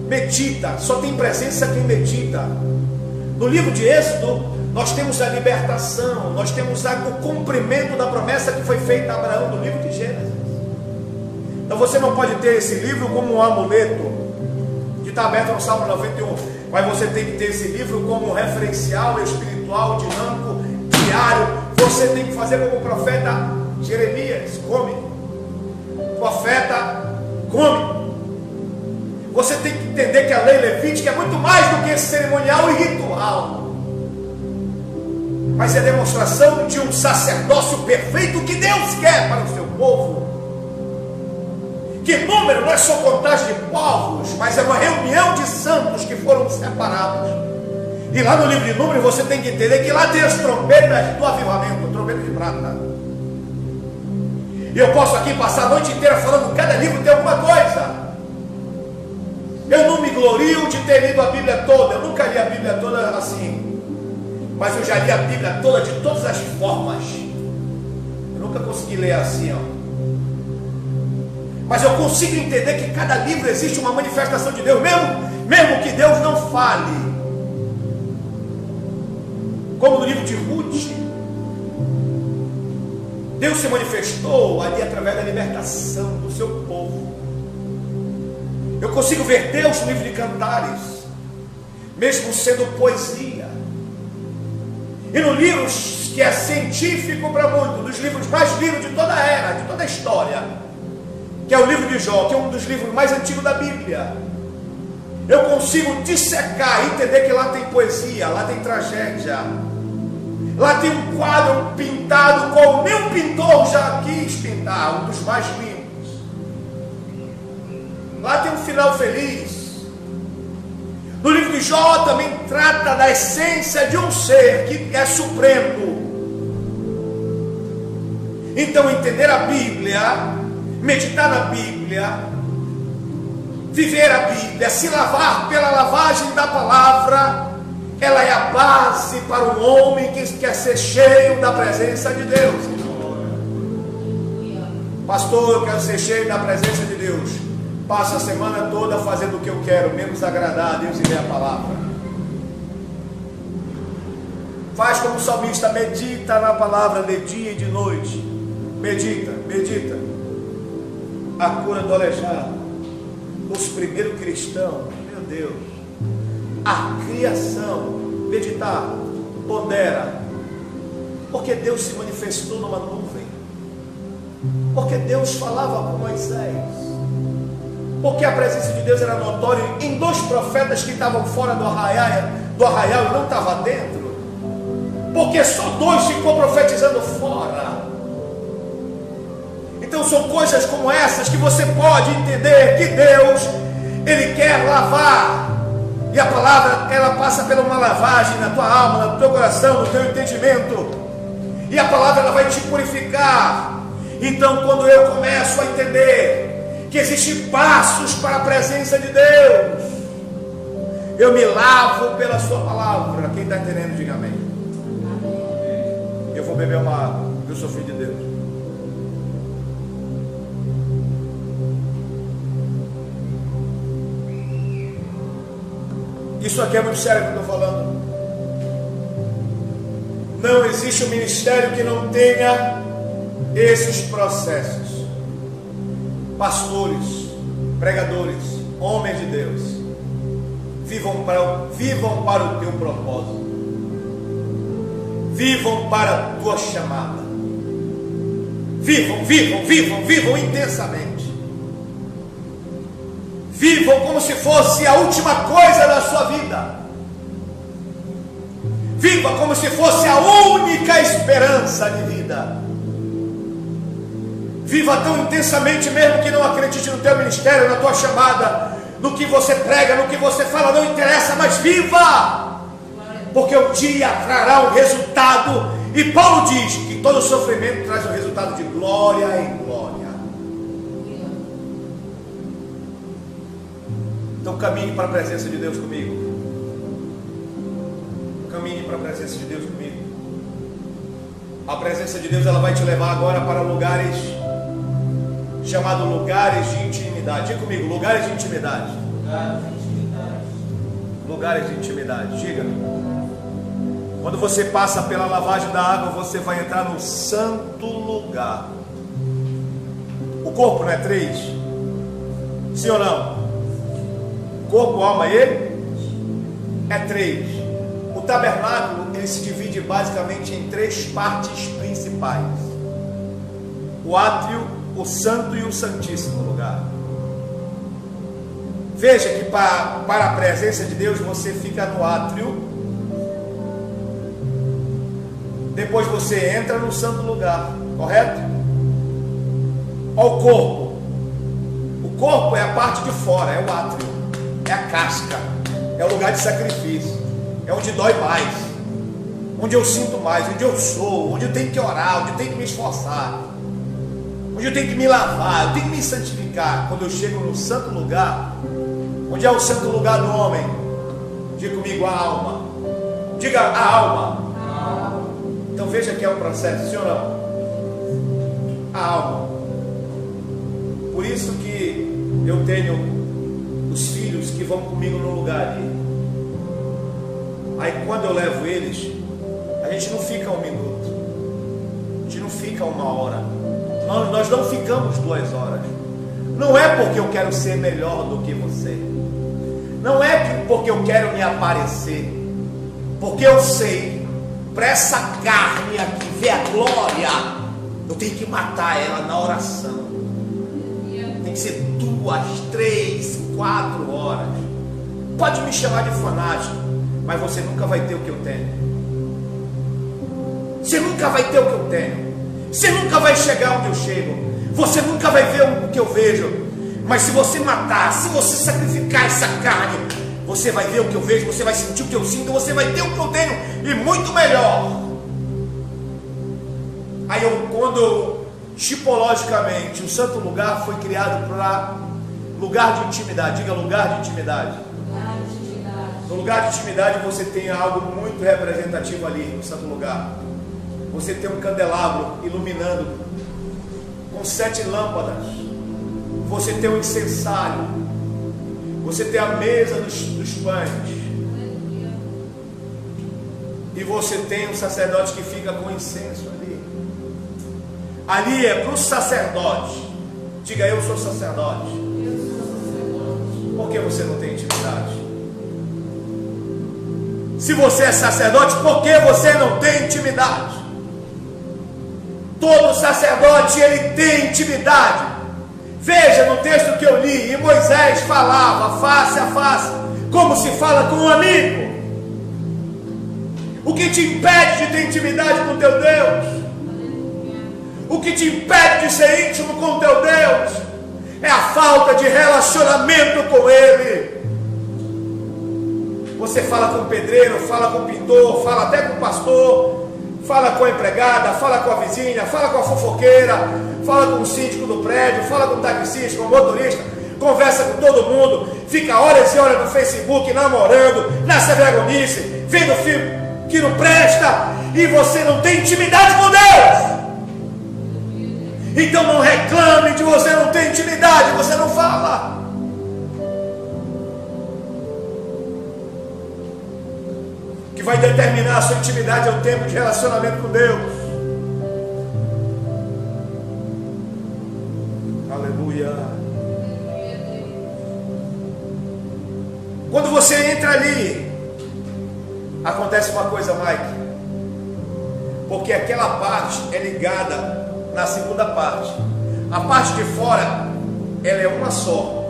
Medita, só tem presença quem medita. No livro de Êxodo nós temos a libertação, nós temos o cumprimento da promessa que foi feita a Abraão no livro de Gênesis. Então você não pode ter esse livro como um amuleto que está aberto no Salmo 91, mas você tem que ter esse livro como um referencial espiritual, dinâmico, diário. Você tem que fazer como o profeta Jeremias: come, profeta, come. Você tem que entender que a lei levítica é muito mais do que esse cerimonial e ritual, mas é demonstração de um sacerdócio perfeito que Deus quer para o seu povo. Que número não é só contagem de povos, mas é uma reunião de santos que foram separados. E lá no livro de Números você tem que entender que lá tem as trombetas do avivamento, trombeta de prata. E eu posso aqui passar a noite inteira falando que cada livro tem alguma coisa. Eu não me glorio de ter lido a Bíblia toda. Eu nunca li a Bíblia toda assim, mas eu já li a Bíblia toda de todas as formas. Eu nunca consegui ler assim, ó. Mas eu consigo entender que cada livro existe uma manifestação de Deus, mesmo que Deus não fale. Como no livro de Ruth, Deus se manifestou ali através da libertação do seu povo. Eu consigo ver Deus no livro de Cantares, mesmo sendo poesia. E no livro que é científico para muitos, dos livros mais lidos de toda a era, de toda a história, que é o livro de Jó, que é um dos livros mais antigos da Bíblia, eu consigo dissecar e entender que lá tem poesia, lá tem tragédia, lá tem um quadro pintado como nenhum pintor já quis pintar, um dos mais lindos. Lá tem um final feliz. No livro de Jó também trata da essência de um ser que é supremo. Então entender a Bíblia, meditar na Bíblia, viver a Bíblia, se lavar pela lavagem da palavra, ela é a base para um homem que quer ser cheio da presença de Deus. Pastor, eu quero ser cheio da presença de Deus. Passo a semana toda fazendo o que eu quero, menos agradar a Deus e ler a palavra. Faz como o salmista, medita na palavra de dia e de noite. Medita. A cura do aleijado, os primeiros cristãos, meu Deus, a criação, meditar, pondera, porque Deus se manifestou numa nuvem, porque Deus falava com Moisés, porque a presença de Deus era notória em dois profetas que estavam fora do arraial e não estavam dentro, porque só dois ficou profetizando fora. Então são coisas como essas que você pode entender que Deus, Ele quer lavar. E a palavra, ela passa por uma lavagem na tua alma, no teu coração, no teu entendimento. E a palavra, ela vai te purificar. Então, quando eu começo a entender que existem passos para a presença de Deus, eu me lavo pela sua palavra. Quem está entendendo, diga amém. Eu vou beber uma água, eu sou filho de Deus. Isso aqui é muito sério que eu estou falando. Não existe um ministério que não tenha esses processos. Pastores, pregadores, homens de Deus, vivam para o teu propósito, vivam para a tua chamada, vivam intensamente. Vivam como se fosse a última coisa da sua vida. Viva como se fosse a única esperança de vida. Viva tão intensamente, mesmo que não acredite no teu ministério, na tua chamada, no que você prega, no que você fala, não interessa, mas viva! Porque um dia trará um resultado. E Paulo diz que todo sofrimento traz um resultado de glória em glória. Então caminhe para a presença de Deus comigo. Caminhe para a presença de Deus comigo. A presença de Deus, ela vai te levar agora para lugares chamados lugares de intimidade. Diga comigo, lugares de intimidade. Lugares de intimidade. Diga. Quando você passa pela lavagem da água, você vai entrar no santo lugar. O corpo não é 3? Sim ou não? Corpo, alma e é 3. O tabernáculo, ele se divide basicamente em 3 partes principais: o átrio, o santo e o santíssimo lugar. Veja que para a presença de Deus você fica no átrio, depois você entra no santo lugar, correto? Olha o corpo. O corpo é a parte de fora, é o átrio, é a casca, é o lugar de sacrifício, é onde dói mais, onde eu sinto mais, onde eu sou, onde eu tenho que orar, onde eu tenho que me esforçar, onde eu tenho que me lavar, eu tenho que me santificar. Quando eu chego no santo lugar, onde é o santo lugar do homem? Diga comigo, a alma. Diga a alma. Então veja que é um processo, sim ou não? A alma. Por isso que eu tenho os filhos que vão comigo no lugar ali. Aí quando eu levo eles, a gente não fica 1 minuto, a gente não fica 1 hora, nós não ficamos 2 horas. Não é porque eu quero ser melhor do que você, não é porque eu quero me aparecer, porque eu sei, para essa carne aqui ver a glória, eu tenho que matar ela na oração. Tem que ser 2, 3, 4 horas. Pode me chamar de fanático, mas você nunca vai ter o que eu tenho. Você nunca vai ter o que eu tenho. Você nunca vai chegar onde eu chego. Você nunca vai ver o que eu vejo. Mas se você matar, se você sacrificar essa carne, você vai ver o que eu vejo, você vai sentir o que eu sinto, você vai ter o que eu tenho e muito melhor. Aí quando tipologicamente o santo lugar foi criado para lugar de intimidade. Diga lugar de intimidade. No lugar de intimidade você tem algo muito representativo ali no santo lugar. Você tem um candelabro iluminando com 7 lâmpadas. Você tem um incensário. Você tem a mesa dos pães. E você tem um sacerdote que fica com incenso ali. Ali é para o sacerdote. Diga, eu sou sacerdote. Por que você não tem intimidade? Se você é sacerdote, por que você não tem intimidade? Todo sacerdote, ele tem intimidade. Veja no texto que eu li, e Moisés falava face a face, como se fala com um amigo. O que te impede de ter intimidade com teu Deus? O que te impede de ser íntimo com o teu Deus é a falta de relacionamento com Ele. Você fala com o pedreiro, fala com o pintor, fala até com o pastor, fala com a empregada, fala com a vizinha, fala com a fofoqueira, fala com o síndico do prédio, fala com o taxista, com o motorista, conversa com todo mundo, fica horas e horas no Facebook namorando, nessa vergonhice, vendo filme que não presta, e você não tem intimidade com Deus. Então não reclame de você não ter intimidade, você não fala. O que vai determinar a sua intimidade é o tempo de relacionamento com Deus. Aleluia. Quando você entra ali, acontece uma coisa, Mike, porque aquela parte é ligada na segunda parte. A parte de fora, ela é uma só,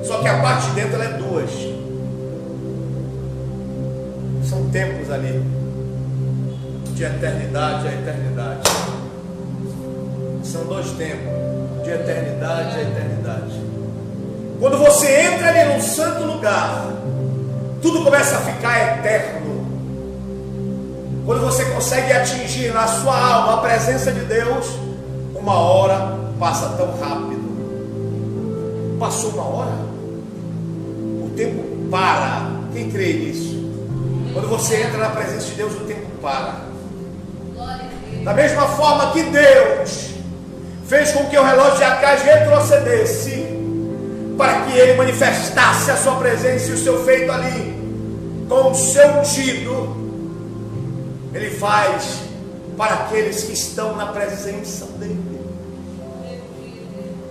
só que a parte de dentro ela é duas. São tempos ali, de eternidade a eternidade. São dois tempos, de eternidade a eternidade. Quando você entra ali num santo lugar, tudo começa a ficar eterno. Quando você consegue atingir na sua alma a presença de Deus, uma hora passa tão rápido. Passou uma hora, o tempo para. Quem crê nisso? Quando você entra na presença de Deus, o tempo para. Da mesma forma que Deus fez com que o relógio de Acais retrocedesse, para que ele manifestasse a sua presença e o seu feito ali, com o seu ungido, Ele faz para aqueles que estão na presença dele.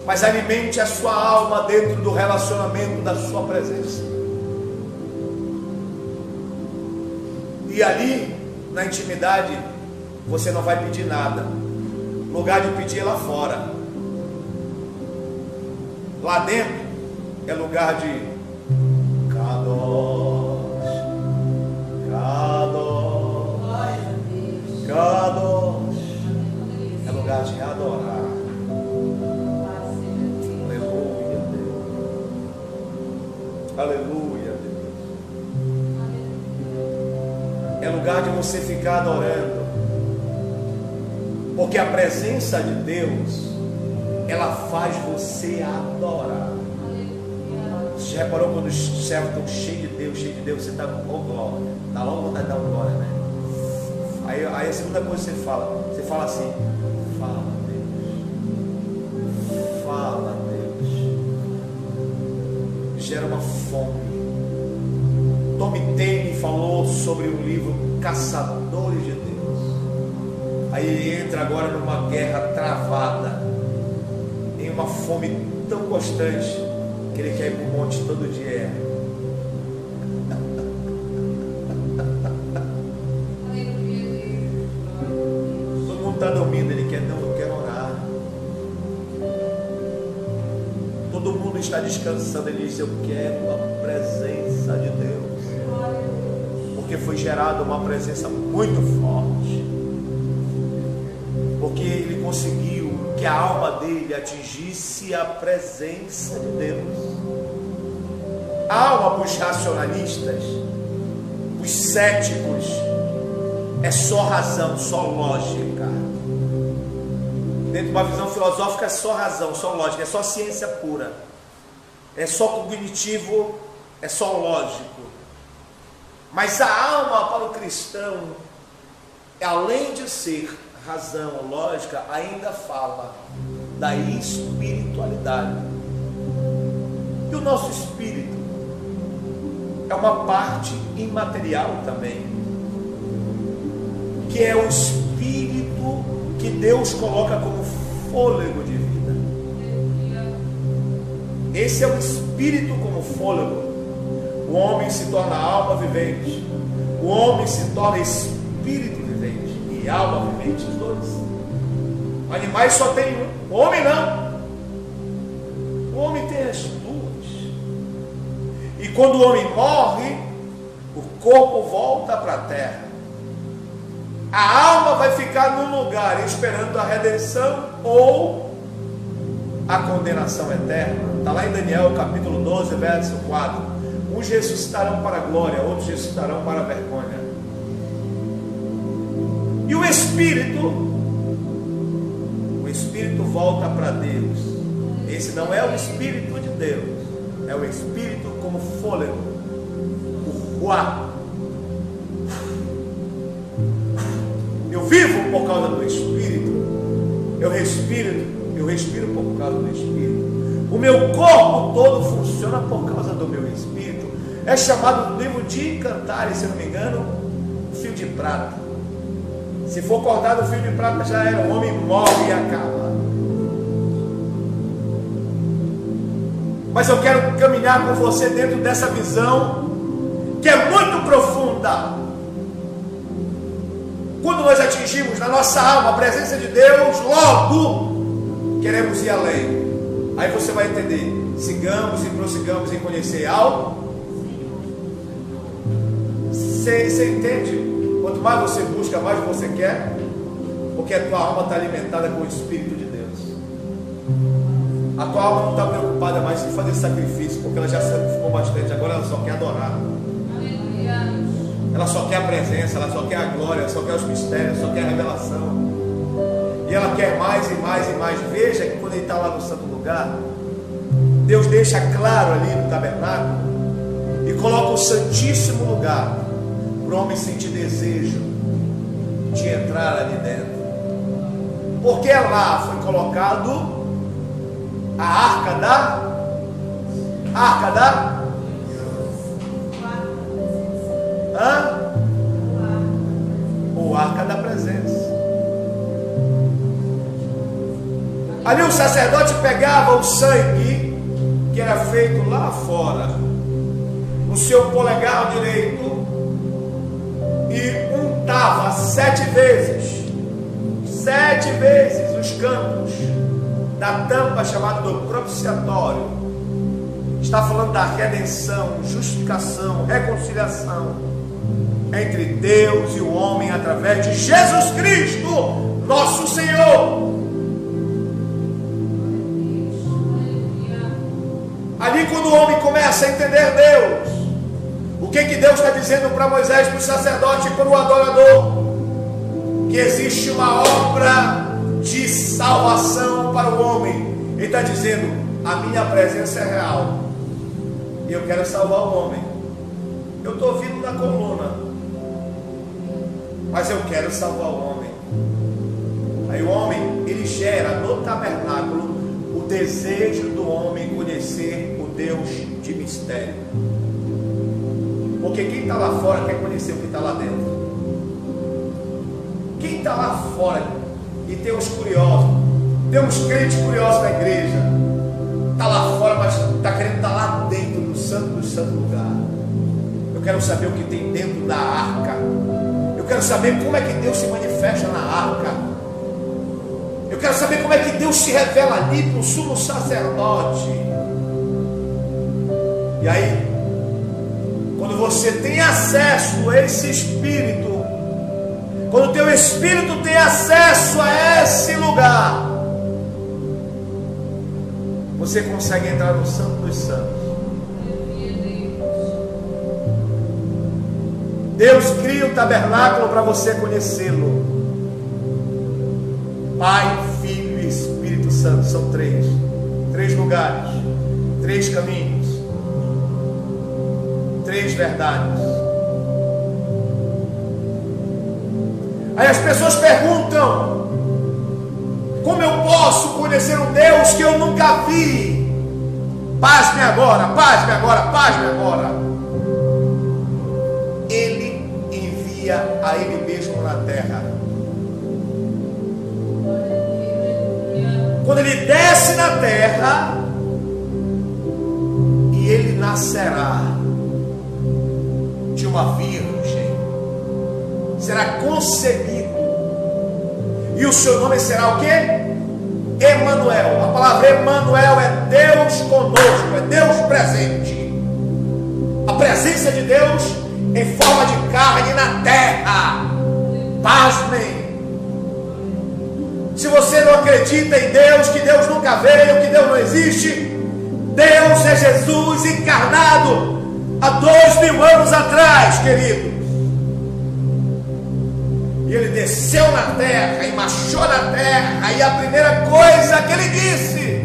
Mas alimente a sua alma dentro do relacionamento da sua presença. E ali, na intimidade, você não vai pedir nada. O lugar de pedir é lá fora. Lá dentro é lugar de Kadosh, Kadosh, Kadosh. É lugar de adorar. Aleluia, Deus. Aleluia, Deus. É lugar de você ficar adorando. Porque a presença de Deus, ela faz você adorar. Você já reparou quando os servos estão cheios de Deus, você está com glória, dá logo vontade de dar uma glória, né? Aí a segunda coisa que você fala assim: fala Deus, fala Deus. Gera uma fome. Tommy Tenney falou sobre o livro Caçadores de Deus. Aí ele entra agora numa guerra travada, em uma fome tão constante, que ele quer ir para o monte todo dia. Todo mundo está dormindo, ele quer, não, eu quero orar. Todo mundo está descansando, ele diz: eu quero a presença de Deus. Porque foi gerada uma presença muito forte. Porque ele conseguiu que a alma dele atingisse a presença de Deus. A alma para os racionalistas, os céticos, é só razão, só lógica. Dentro de uma visão filosófica é só razão, só lógica, é só ciência pura, é só cognitivo, é só lógico. Mas a alma para o cristão, além de ser razão, lógica, ainda fala da espiritualidade. E o nosso espírito é uma parte imaterial também, que é o espírito que Deus coloca como fôlego de vida. Esse é o espírito como fôlego. O homem se torna alma vivente, o homem se torna espírito vivente e alma vivente, os dois. Animais só tem um, o homem não. O homem tem as duas. E quando o homem morre, o corpo volta para a terra. A alma vai ficar num lugar esperando a redenção ou a condenação eterna. Está lá em Daniel capítulo 12, verso 4. Uns ressuscitarão para a glória, outros ressuscitarão para a vergonha. E o Espírito volta para Deus. Esse não é o Espírito de Deus, é o Espírito como fôlego, o ruá. Eu vivo por causa do Espírito, eu respiro por causa do Espírito. O meu corpo todo funciona por causa do meu Espírito. É chamado no livro de Cantares, se não me engano, fio de prata. Se for cortado o fio de prata, já era, o homem morre e acaba. Mas eu quero caminhar com você dentro dessa visão que é muito profunda. Quando nós atingimos na nossa alma a presença de Deus, logo queremos ir além. Aí você vai entender. Sigamos e prossigamos em conhecer algo. Você entende? Quanto mais você busca, mais você quer. Porque a tua alma está alimentada com o Espírito de Deus. A tua alma não está preocupada mais em fazer sacrifício, porque ela já sacrificou bastante. Agora ela só quer adorar. Ela só quer a presença, ela só quer a glória, ela só quer os mistérios, só quer a revelação. E ela quer mais e mais e mais. Veja que quando ele está lá no santo lugar, Deus deixa claro ali no tabernáculo e coloca o santíssimo lugar para o homem sentir desejo de entrar ali dentro. Porque lá foi colocado a arca da o arca da presença. Ali o sacerdote pegava o sangue que era feito lá fora no seu polegar direito e untava 7 vezes os cantos da tampa chamada do propiciatório. Está falando da redenção, justificação, reconciliação entre Deus e o homem através de Jesus Cristo, nosso Senhor. Ali quando o homem começa a entender Deus, o que Deus está dizendo para Moisés, para o sacerdote e para o adorador? Que existe uma obra de salvação para o homem. Ele está dizendo, a minha presença é real e eu quero salvar o homem. Eu estou vindo na coluna, mas eu quero salvar o homem. Aí o homem, ele gera no tabernáculo o desejo do homem conhecer o Deus de mistério. Porque quem está lá fora quer conhecer o que está lá dentro. Quem está lá fora, e tem uns curiosos, tem uns crentes curiosos na igreja, está lá fora, mas está querendo estar lá dentro do santo lugar. Eu quero saber o que tem dentro da arca. Eu quero saber como é que Deus se manifesta na arca. Eu quero saber como é que Deus se revela ali para o sumo sacerdote. E aí, quando você tem acesso a esse Espírito, quando o teu Espírito tem acesso a esse lugar, você consegue entrar no Santo dos Santos. Deus cria o tabernáculo para você conhecê-lo. Pai, Filho e Espírito Santo, são 3 lugares, 3 caminhos, 3 verdades. Aí as pessoas perguntam, como eu posso conhecer um Deus que eu nunca vi? Pasme agora, pasme agora, pasme agora. Ele envia a Ele mesmo na terra. Quando Ele desce na terra, e Ele nascerá de uma virgem, será concebido, e o seu nome será o quê? Emanuel. A palavra Emanuel é Deus conosco, é Deus presente. A presença de Deus em forma de carne na terra. Pasme acredita em Deus, que Deus nunca veio, que Deus não existe. Deus é Jesus encarnado há 2000 anos atrás, queridos. E ele desceu na terra e marchou na terra, e a primeira coisa que ele disse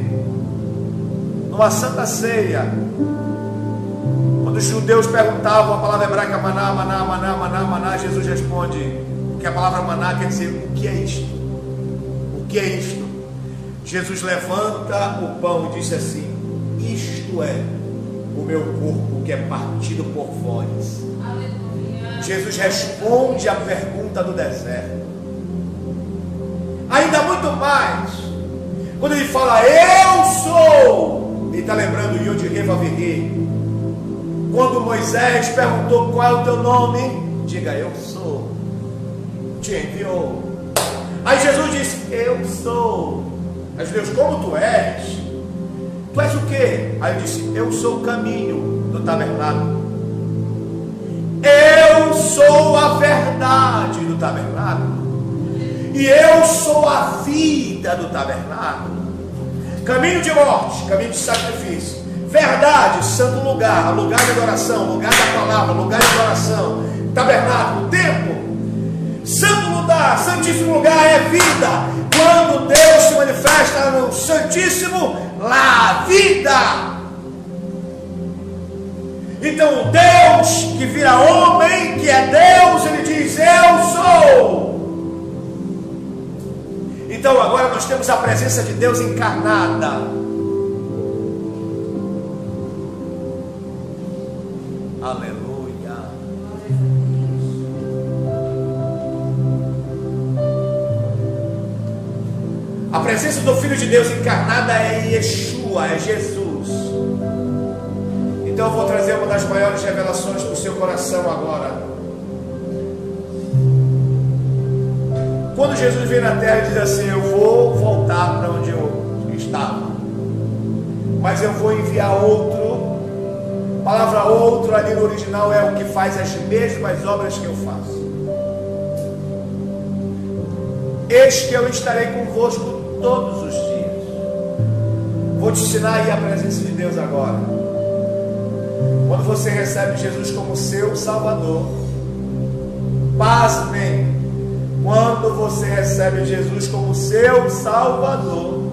numa santa ceia, quando os judeus perguntavam a palavra hebraica maná, maná, maná, maná, maná, Jesus responde que a palavra maná quer dizer: o que é isto? O que é isto? Jesus levanta o pão e disse assim: isto é o meu corpo que é partido por vós. Aleluia. Jesus responde a pergunta do deserto. Ainda muito mais, quando ele fala eu sou, ele está lembrando Yod-Heh Vav-Heh. Quando Moisés perguntou qual é o teu nome, diga eu sou, te enviou. Aí Jesus disse eu sou. Aí Deus, como tu és? Tu és o quê? Aí ele disse eu sou o caminho do tabernáculo, eu sou a verdade do tabernáculo, e eu sou a vida do tabernáculo. Caminho de morte, caminho de sacrifício. Verdade, santo lugar, lugar de adoração, lugar da palavra, lugar de adoração. Tabernáculo, templo. Santo lugar, santíssimo lugar é vida. Quando Deus se manifesta no santíssimo, lá vida. Então o Deus que vira homem, que é Deus, ele diz eu sou. Então agora nós temos a presença de Deus encarnada. Aleluia. A presença do Filho de Deus encarnada é Yeshua, é Jesus. Então eu vou trazer uma das maiores revelações para o seu coração agora. Quando Jesus vem na terra e diz assim: eu vou voltar para onde eu estava, mas eu vou enviar outro. A palavra outro ali no original é o que faz as mesmas obras que eu faço. Eis que eu estarei convosco todos os dias. Vou te ensinar aí a presença de Deus agora. Quando você recebe Jesus como seu Salvador, pasmem, quando você recebe Jesus como seu Salvador,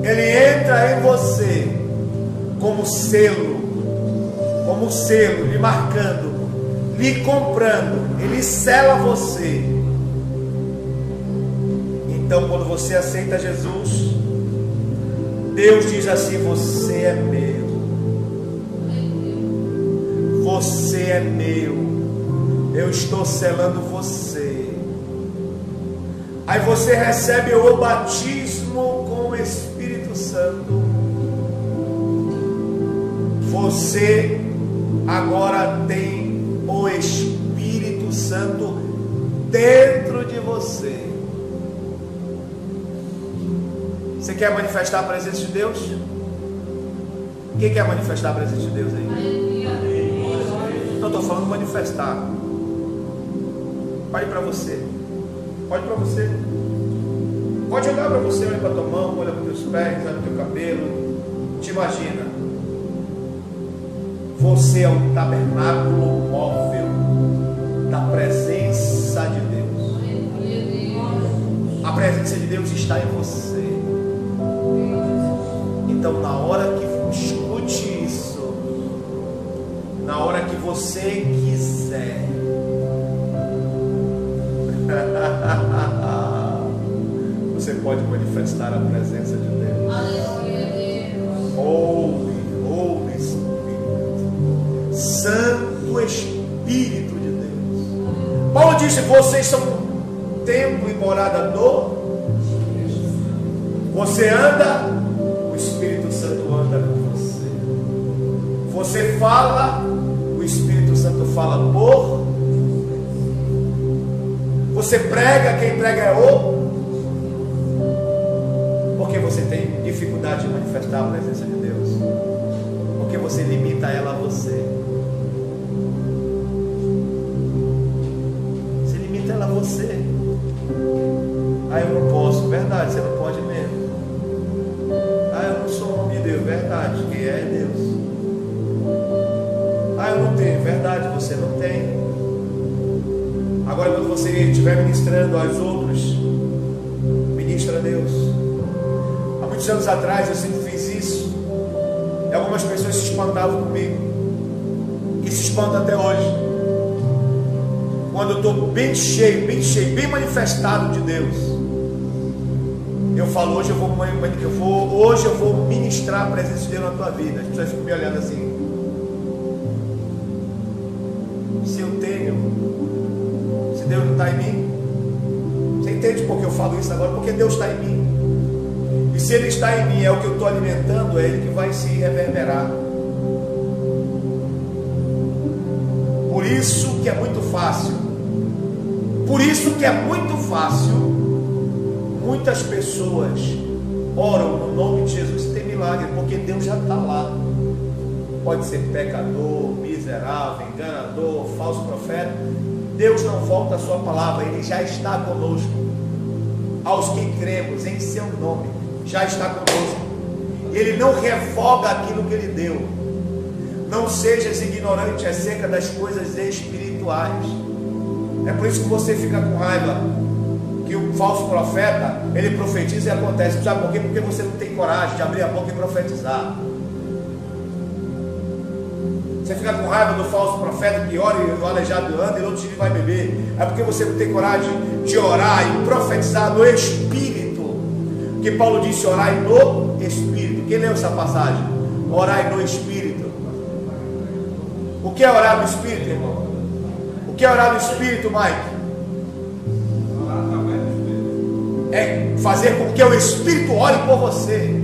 Ele entra em você como selo, lhe marcando, lhe comprando, Ele sela você. Então quando você aceita Jesus, Deus diz assim: você é meu, você é meu, eu estou selando você. Aí você recebe o batismo com o Espírito Santo. Você agora tem o Espírito Santo dentro de você. Você quer manifestar a presença de Deus? Quem quer manifestar a presença de Deus aí? Não estou falando manifestar. Olhe para você. Olhe para você. Pode olhar para você, olha para tua mão, olha para os teus pés, olha para o teu cabelo. Te imagina. Você é um tabernáculo móvel da presença de Deus. A presença de Deus está em você. Então, na hora que escute isso, na hora que você quiser, você pode manifestar a presença de Deus. Holy Spirit, Santo Espírito de Deus. Paulo disse: vocês são um templo e morada do. Você anda, o Espírito Santo anda com você. Você fala, o Espírito Santo fala por. Você prega, quem prega é o. Porque você tem dificuldade de manifestar a presença de Deus. Porque você limita ela a você. Você limita ela a você. Ah, eu não posso. Verdade, você verdade. Quem é Deus. Ah, eu não tenho. Verdade, você não tem. Agora, quando você estiver ministrando aos outros, ministra a Deus. Há muitos anos atrás eu sempre fiz isso. E algumas pessoas se espantavam comigo. E se espantam até hoje. Quando eu estou bem cheio, bem manifestado de Deus, eu falo, hoje eu vou ministrar a presença de Deus na tua vida. As pessoas ficam me olhando assim. Se eu tenho, se Deus não está em mim, você entende por que eu falo isso agora? Porque Deus está em mim. E se Ele está em mim, é o que eu estou alimentando, é Ele que vai se reverberar. Por isso que é muito fácil. Por isso que é muito fácil. Muitas pessoas oram no nome de Jesus e tem milagre, porque Deus já está lá. Pode ser pecador, miserável, enganador, falso profeta. Deus não volta a sua palavra, Ele já está conosco. Aos que cremos em seu nome, já está conosco. Ele não revoga aquilo que Ele deu. Não sejas ignorante acerca das coisas espirituais. É por isso que você fica com raiva que o falso profeta, ele profetiza e acontece. Sabe por quê? Porque você não tem coragem de abrir a boca e profetizar. Você fica com raiva do falso profeta que ora e o aleijado anda e no outro dia vai beber. É porque você não tem coragem de orar e profetizar no Espírito. Que Paulo disse, orai no Espírito. Quem leu essa passagem? Orai no Espírito. O que é orar no Espírito, irmão? O que é orar no Espírito, Mike? É fazer com que o Espírito ore por você.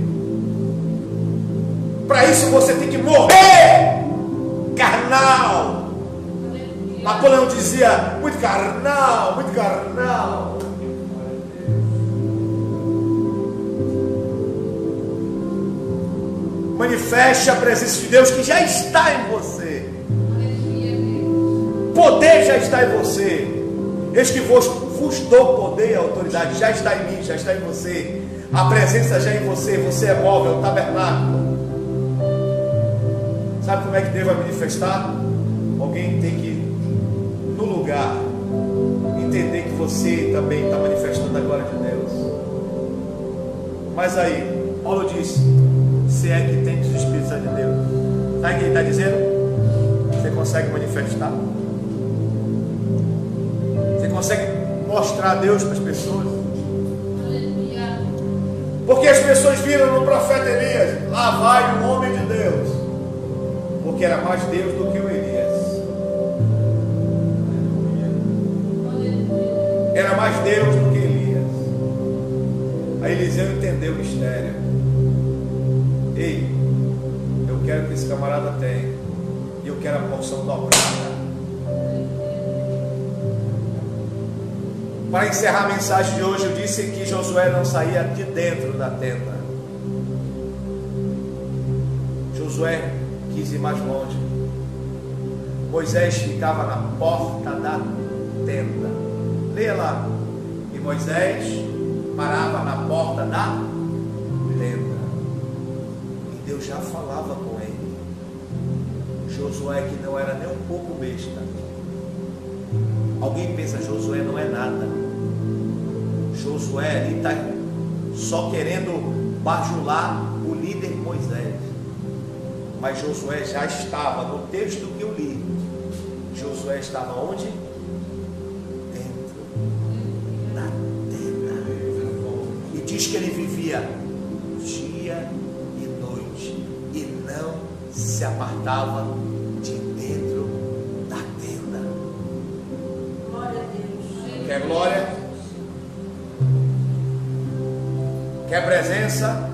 Para isso você tem que morrer carnal. Napoleão dizia, muito carnal, muito carnal. Manifeste a presença de Deus que já está em você. Poder já está em você. Eis que vos dou poder e autoridade. Já está em mim, já está em você. A presença já é em você. Você é móvel, tabernáculo. Sabe como é que Deus vai manifestar? Alguém tem que, no lugar, entender que você também está manifestando a glória de Deus. Mas aí, Paulo disse, se é que tem o Espírito Santo de Deus. Sabe o que ele está dizendo? Você consegue manifestar? Você consegue mostrar Deus para as pessoas? Porque as pessoas viram no profeta Elias, lá vai um homem de Deus. Porque era mais Deus do que o Elias. Era mais Deus do que Elias. Aí Eliseu entendeu o mistério. Ei, eu quero que esse camarada tenha. E eu quero a porção dobrada. Para encerrar a mensagem de hoje, eu disse que Josué não saía de dentro da tenda. Josué quis ir mais longe. Moisés ficava na porta da tenda. Leia lá. E Moisés parava na porta da tenda. E Deus já falava com ele. Josué que não era nem um pouco besta. Alguém pensa, Josué não é nada. Josué ali está só querendo bajular o líder Moisés. Mas Josué já estava, no texto que eu li, Josué estava onde? Dentro da tenda. E diz que ele vivia dia e noite e não se apartava de dentro da tenda. Glória a Deus. Quer glória? Quer presença?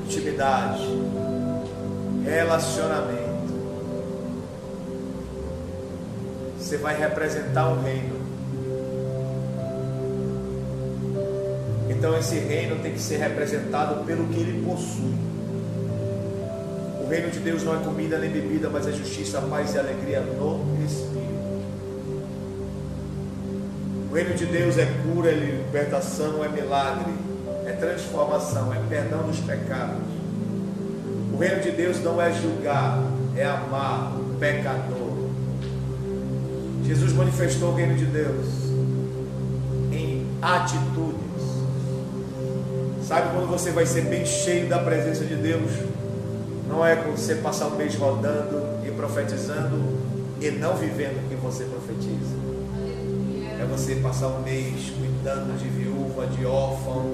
Intimidade, relacionamento. Você vai representar um reino. Então esse reino tem que ser representado pelo que ele possui. O reino de Deus não é comida nem bebida, mas é justiça, paz e alegria no Espírito. O reino de Deus é cura, é libertação, é milagre, é transformação, é perdão dos pecados. O reino de Deus não é julgar, é amar o pecador. Jesus manifestou o reino de Deus em atitudes. Sabe quando você vai ser bem cheio da presença de Deus? Não é quando você passar um mês rodando e profetizando e não vivendo o que você profetiza. É você passar um mês cuidando de viúva, de órfão,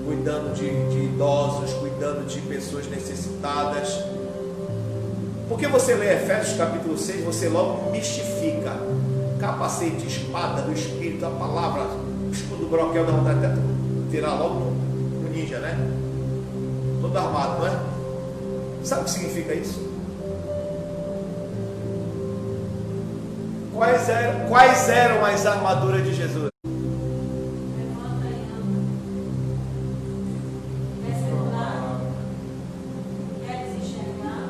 cuidando de idosos, cuidando de pessoas necessitadas. Porque você lê Efésios capítulo 6, você logo mistifica capacete, espada do Espírito, a palavra, o escudo broquel, dá vontade até tirar logo no ninja, né? Todo armado, não é? Sabe o que significa isso? Quais eram as armaduras de Jesus? Levanta e anda. Quer ser curado? Quer desenxergar?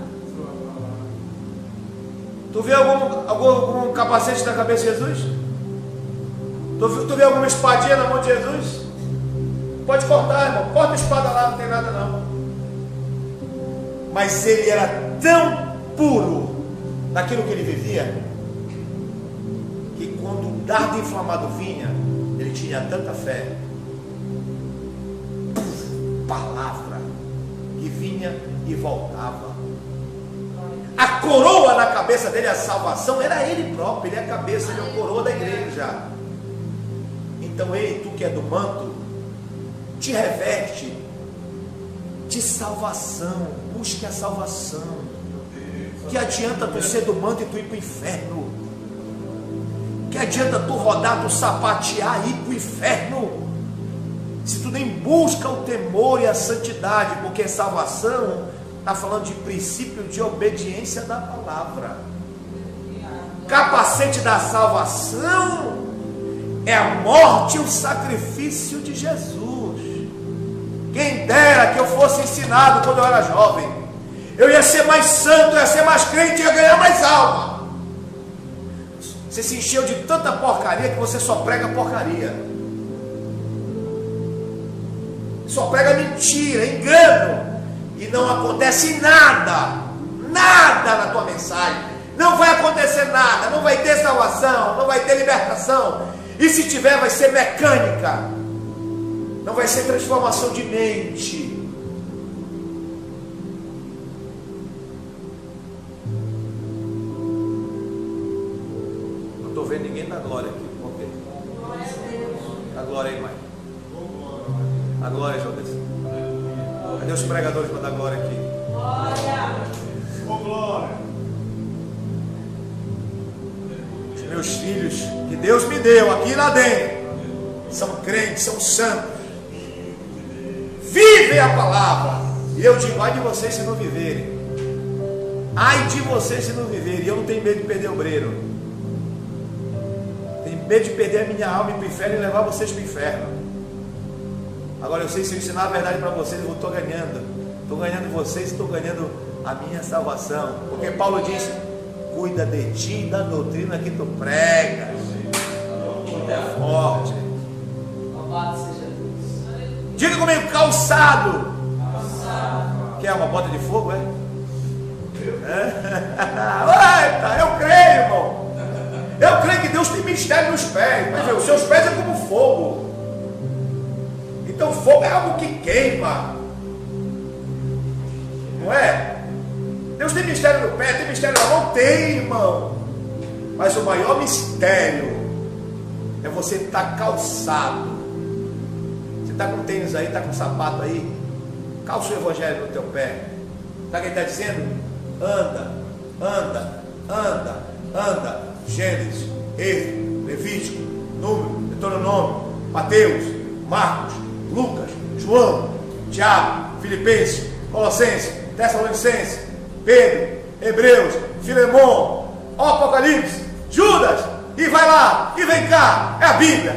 Tu vê algum capacete na cabeça de Jesus? Tu vê alguma espadinha na mão de Jesus? Pode cortar, irmão. Corta a espada lá, não tem nada não. Mas ele era tão puro naquilo que ele vivia, que quando o dardo inflamado vinha, ele tinha tanta fé. Palavra que vinha e voltava. A coroa na cabeça dele, a salvação, era ele próprio. Ele é a cabeça, ele é a coroa da igreja. Então, ei, tu que é do manto, te reveste de salvação. Busque a salvação. Que adianta tu ser do manto e tu ir para o inferno? Que adianta tu rodar, tu sapatear e ir para o inferno? Se tu nem busca o temor e a santidade, porque salvação está falando de princípio de obediência da palavra. Capacete da salvação é a morte e o sacrifício de Jesus. Quem dera que eu fosse ensinado quando eu era jovem. Eu ia ser mais santo, ia ser mais crente, ia ganhar mais alma. Você se encheu de tanta porcaria que você só prega porcaria. Só prega mentira, engano. E não acontece nada. Nada na tua mensagem. Não vai acontecer nada. Não vai ter salvação. Não vai ter libertação. E se tiver, vai ser mecânica. Não vai ser transformação de mente. Não estou vendo ninguém da glória aqui. Vamos ver. Glória a Deus. A glória aí, mãe. A glória, Jonas. Cadê os pregadores para dar glória aqui? Glória. Ô glória. Os meus filhos que Deus me deu aqui e lá dentro são crentes, são santos. Vivem a palavra. E eu digo, ai de vocês se não viverem. Ai de vocês se não viverem. E eu não tenho medo de perder o obreiro. Tenho medo de perder a minha alma e ir para o inferno e levar vocês para o inferno. Agora eu sei, se eu ensinar a verdade para vocês, eu estou ganhando. Estou ganhando vocês, estou ganhando a minha salvação. Porque Paulo disse, cuida de ti e da doutrina que tu pregas. É forte. Louvado seja Deus. Diga comigo, calçado. Que é uma bota de fogo, é? Eita, eu creio, irmão. Eu creio que Deus tem mistério nos pés. Mas os seus pés é como fogo. Então fogo é algo que queima. Não é? Deus tem mistério no pé, tem mistério na mão? Tem, irmão. Mas o maior mistério é você estar calçado. Você está com tênis aí, está com sapato aí, calça o evangelho no teu pé. Sabe o que ele está dizendo? Anda, anda, anda, anda. Gênesis, Êxodo, Levítico, Número, Deuteronômio, Mateus, Marcos, Lucas, João, Tiago, Filipenses, Colossenses, Tessalonicenses, Pedro, Hebreus, Filemão, Apocalipse, Judas. E vai lá, e vem cá. É a Bíblia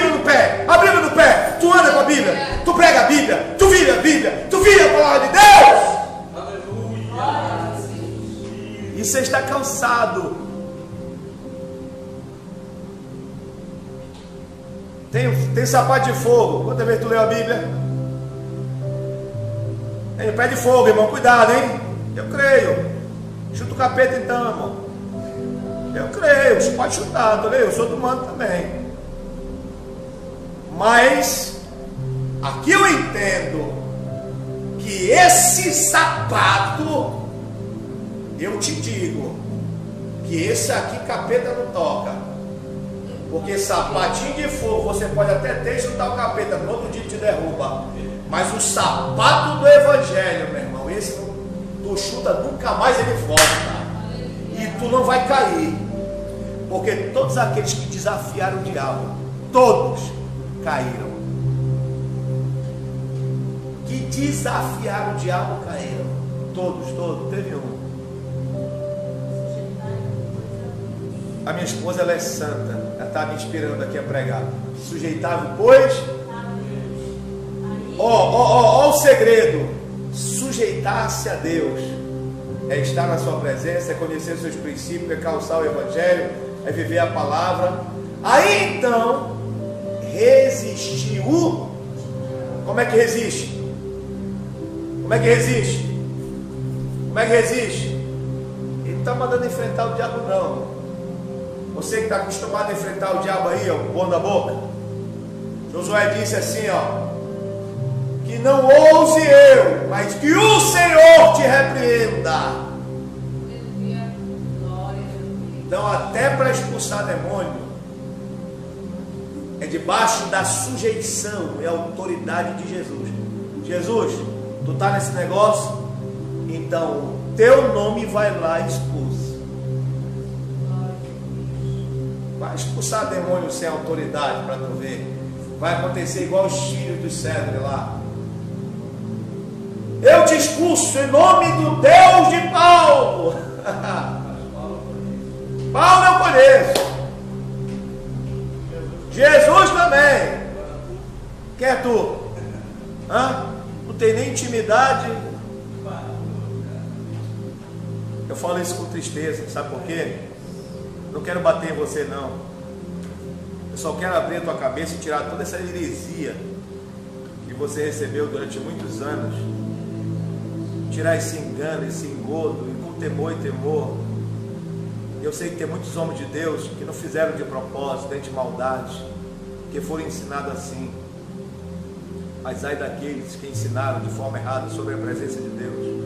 no pé. A Bíblia no pé. Tu anda com a Bíblia, tu prega a Bíblia, tu vive a Bíblia, tu vive a palavra de Deus. Aleluia. E você está cansado. Tem sapato de fogo. Quantas vezes tu leu a Bíblia? Tem pé de fogo, irmão. Cuidado, hein? Eu creio. Chuta o capeta então, irmão. Eu creio. Pode chutar, tá vendo? Eu sou do manto também. Mas aqui eu entendo que esse sapato, eu te digo, que esse aqui capeta não toca. Porque sapatinho de fogo você pode até ter e chutar o capeta, no outro dia te derruba. Mas o sapato do evangelho, meu irmão, esse tu chuta, nunca mais ele volta. E tu não vai cair. Porque todos aqueles que desafiaram o diabo, todos caíram. Que desafiaram o diabo caíram. Todos, teve um. A minha esposa, ela é santa. Ela está me inspirando aqui a pregar. Sujeitável, pois. Ó o segredo. Sujeitar-se a Deus é estar na sua presença, é conhecer os seus princípios, é calçar o evangelho, é viver a palavra. Aí então resistiu. Como é que resiste? Como é que resiste? Como é que resiste? Ele não está mandando enfrentar o diabo, não. Você que está acostumado a enfrentar o diabo aí, ó, o bom da boca. Josué disse assim, ó: que não ouse eu, mas que o Senhor te repreenda. Então, até para expulsar demônio, é debaixo da sujeição e autoridade de Jesus. Jesus, tu está nesse negócio? Então, teu nome vai lá e expulsa. Vai expulsar demônio sem autoridade para tu ver. Vai acontecer igual os filhos do Cedro lá. Eu te expulso em nome do Deus de Paulo. Paulo eu conheço. Jesus também. Quem é tu? Não tem nem intimidade. Eu falo isso com tristeza. Sabe por quê? Não quero bater em você, não. Eu só quero abrir a tua cabeça e tirar toda essa heresia que você recebeu durante muitos anos. Tirar esse engano, esse engodo, e com temor e temor. Eu sei que tem muitos homens de Deus que não fizeram de propósito, nem de maldade, que foram ensinados assim. Mas ai daqueles que ensinaram de forma errada sobre a presença de Deus.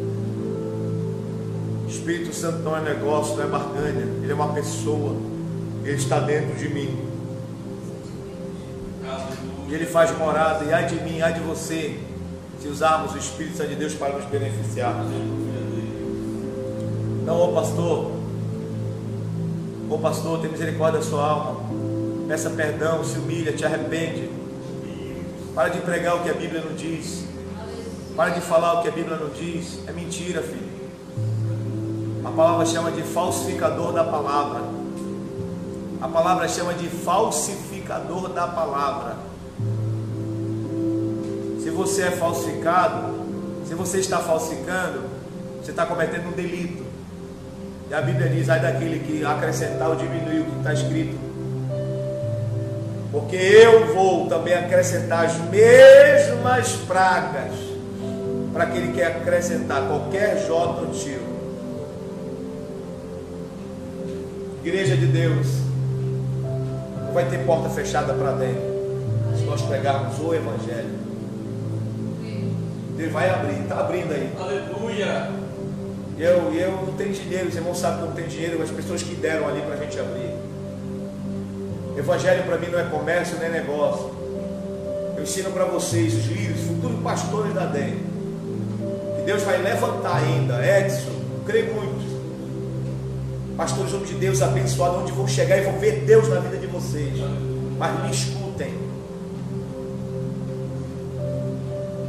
Espírito Santo não é negócio, não é barganha. Ele é uma pessoa. Ele está dentro de mim. E Ele faz morada. E ai de mim, ai de você, se usarmos o Espírito Santo de Deus para nos beneficiar. Então, ô pastor, tem misericórdia da sua alma. Peça perdão, se humilha, te arrepende. Para de pregar o que a Bíblia não diz. Para de falar o que a Bíblia não diz. É mentira, filho. A palavra chama de falsificador da palavra. A palavra chama de falsificador da palavra. Se você é falsificado, se você está falsificando, você está cometendo um delito. E a Bíblia diz: ai daquele que acrescentar ou diminuir o que está escrito. Porque eu vou também acrescentar as mesmas pragas para aquele que acrescentar qualquer jota ou tiro. Igreja de Deus, não vai ter porta fechada para dentro se nós pregarmos o Evangelho. Ele vai abrir, está abrindo aí. Aleluia! Eu não tenho dinheiro, os irmãos sabem que eu não tenho dinheiro, mas as pessoas que deram ali para a gente abrir. Evangelho para mim não é comércio nem negócio. Eu ensino para vocês, os líderes, futuros pastores da DEM, que Deus vai levantar ainda. Edson, creio muito. Pastores, homens de Deus abençoados, onde vão chegar e vão ver Deus na vida de vocês. Mas me escutem.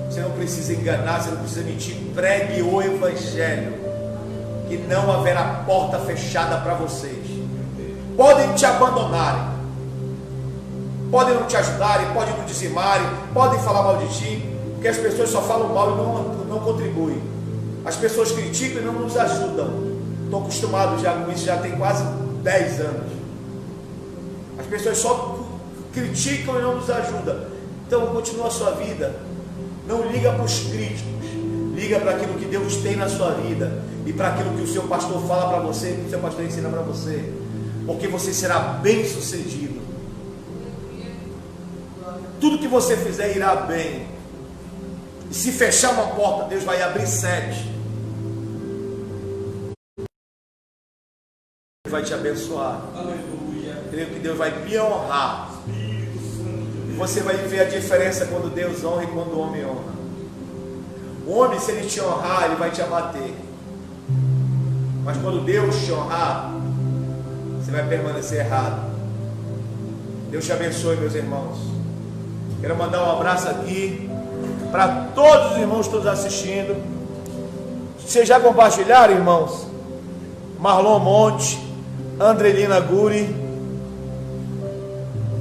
Você não precisa enganar, você não precisa mentir. Pregue o Evangelho, que não haverá porta fechada para vocês. Podem te abandonarem, podem não te ajudarem, podem não dizimarem, podem falar mal de ti, porque as pessoas só falam mal e não contribuem. As pessoas criticam e não nos ajudam. Estou acostumado já com isso, já tem quase 10 anos. As pessoas só criticam e não nos ajudam. Então continua a sua vida. Não liga para os críticos, liga para aquilo que Deus tem na sua vida e para aquilo que o seu pastor fala para você, que o seu pastor ensina para você, porque você será bem sucedido. Tudo que você fizer irá bem. E se fechar uma porta, Deus vai abrir 7. Vai te abençoar. Aleluia. Creio que Deus vai me honrar. E você vai ver a diferença quando Deus honra e quando o homem honra. O homem, se ele te honrar, ele vai te abater. Mas quando Deus te honrar, você vai permanecer errado. Deus te abençoe, meus irmãos. Quero mandar um abraço aqui para todos os irmãos todos assistindo. Vocês já compartilharam, irmãos? Marlon Monte, Andrelina Guri,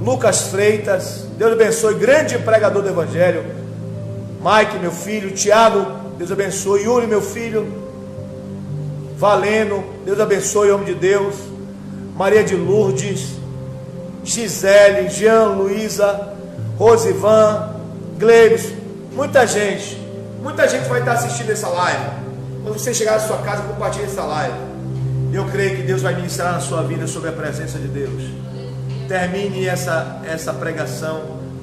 Lucas Freitas, Deus abençoe, grande pregador do Evangelho. Mike, meu filho, Tiago, Deus abençoe, Yuri, meu filho, Valeno, Deus abençoe, homem de Deus, Maria de Lourdes, Gisele, Jean, Luísa, Rosivan, Gleibs, muita gente vai estar assistindo essa live. Quando você chegar na sua casa, compartilhe essa live. Eu creio que Deus vai ministrar na sua vida sobre a presença de Deus. Termine essa pregação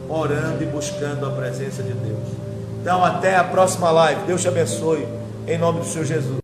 orando e buscando a presença de Deus. Então até a próxima live. Deus te abençoe em nome do Senhor Jesus.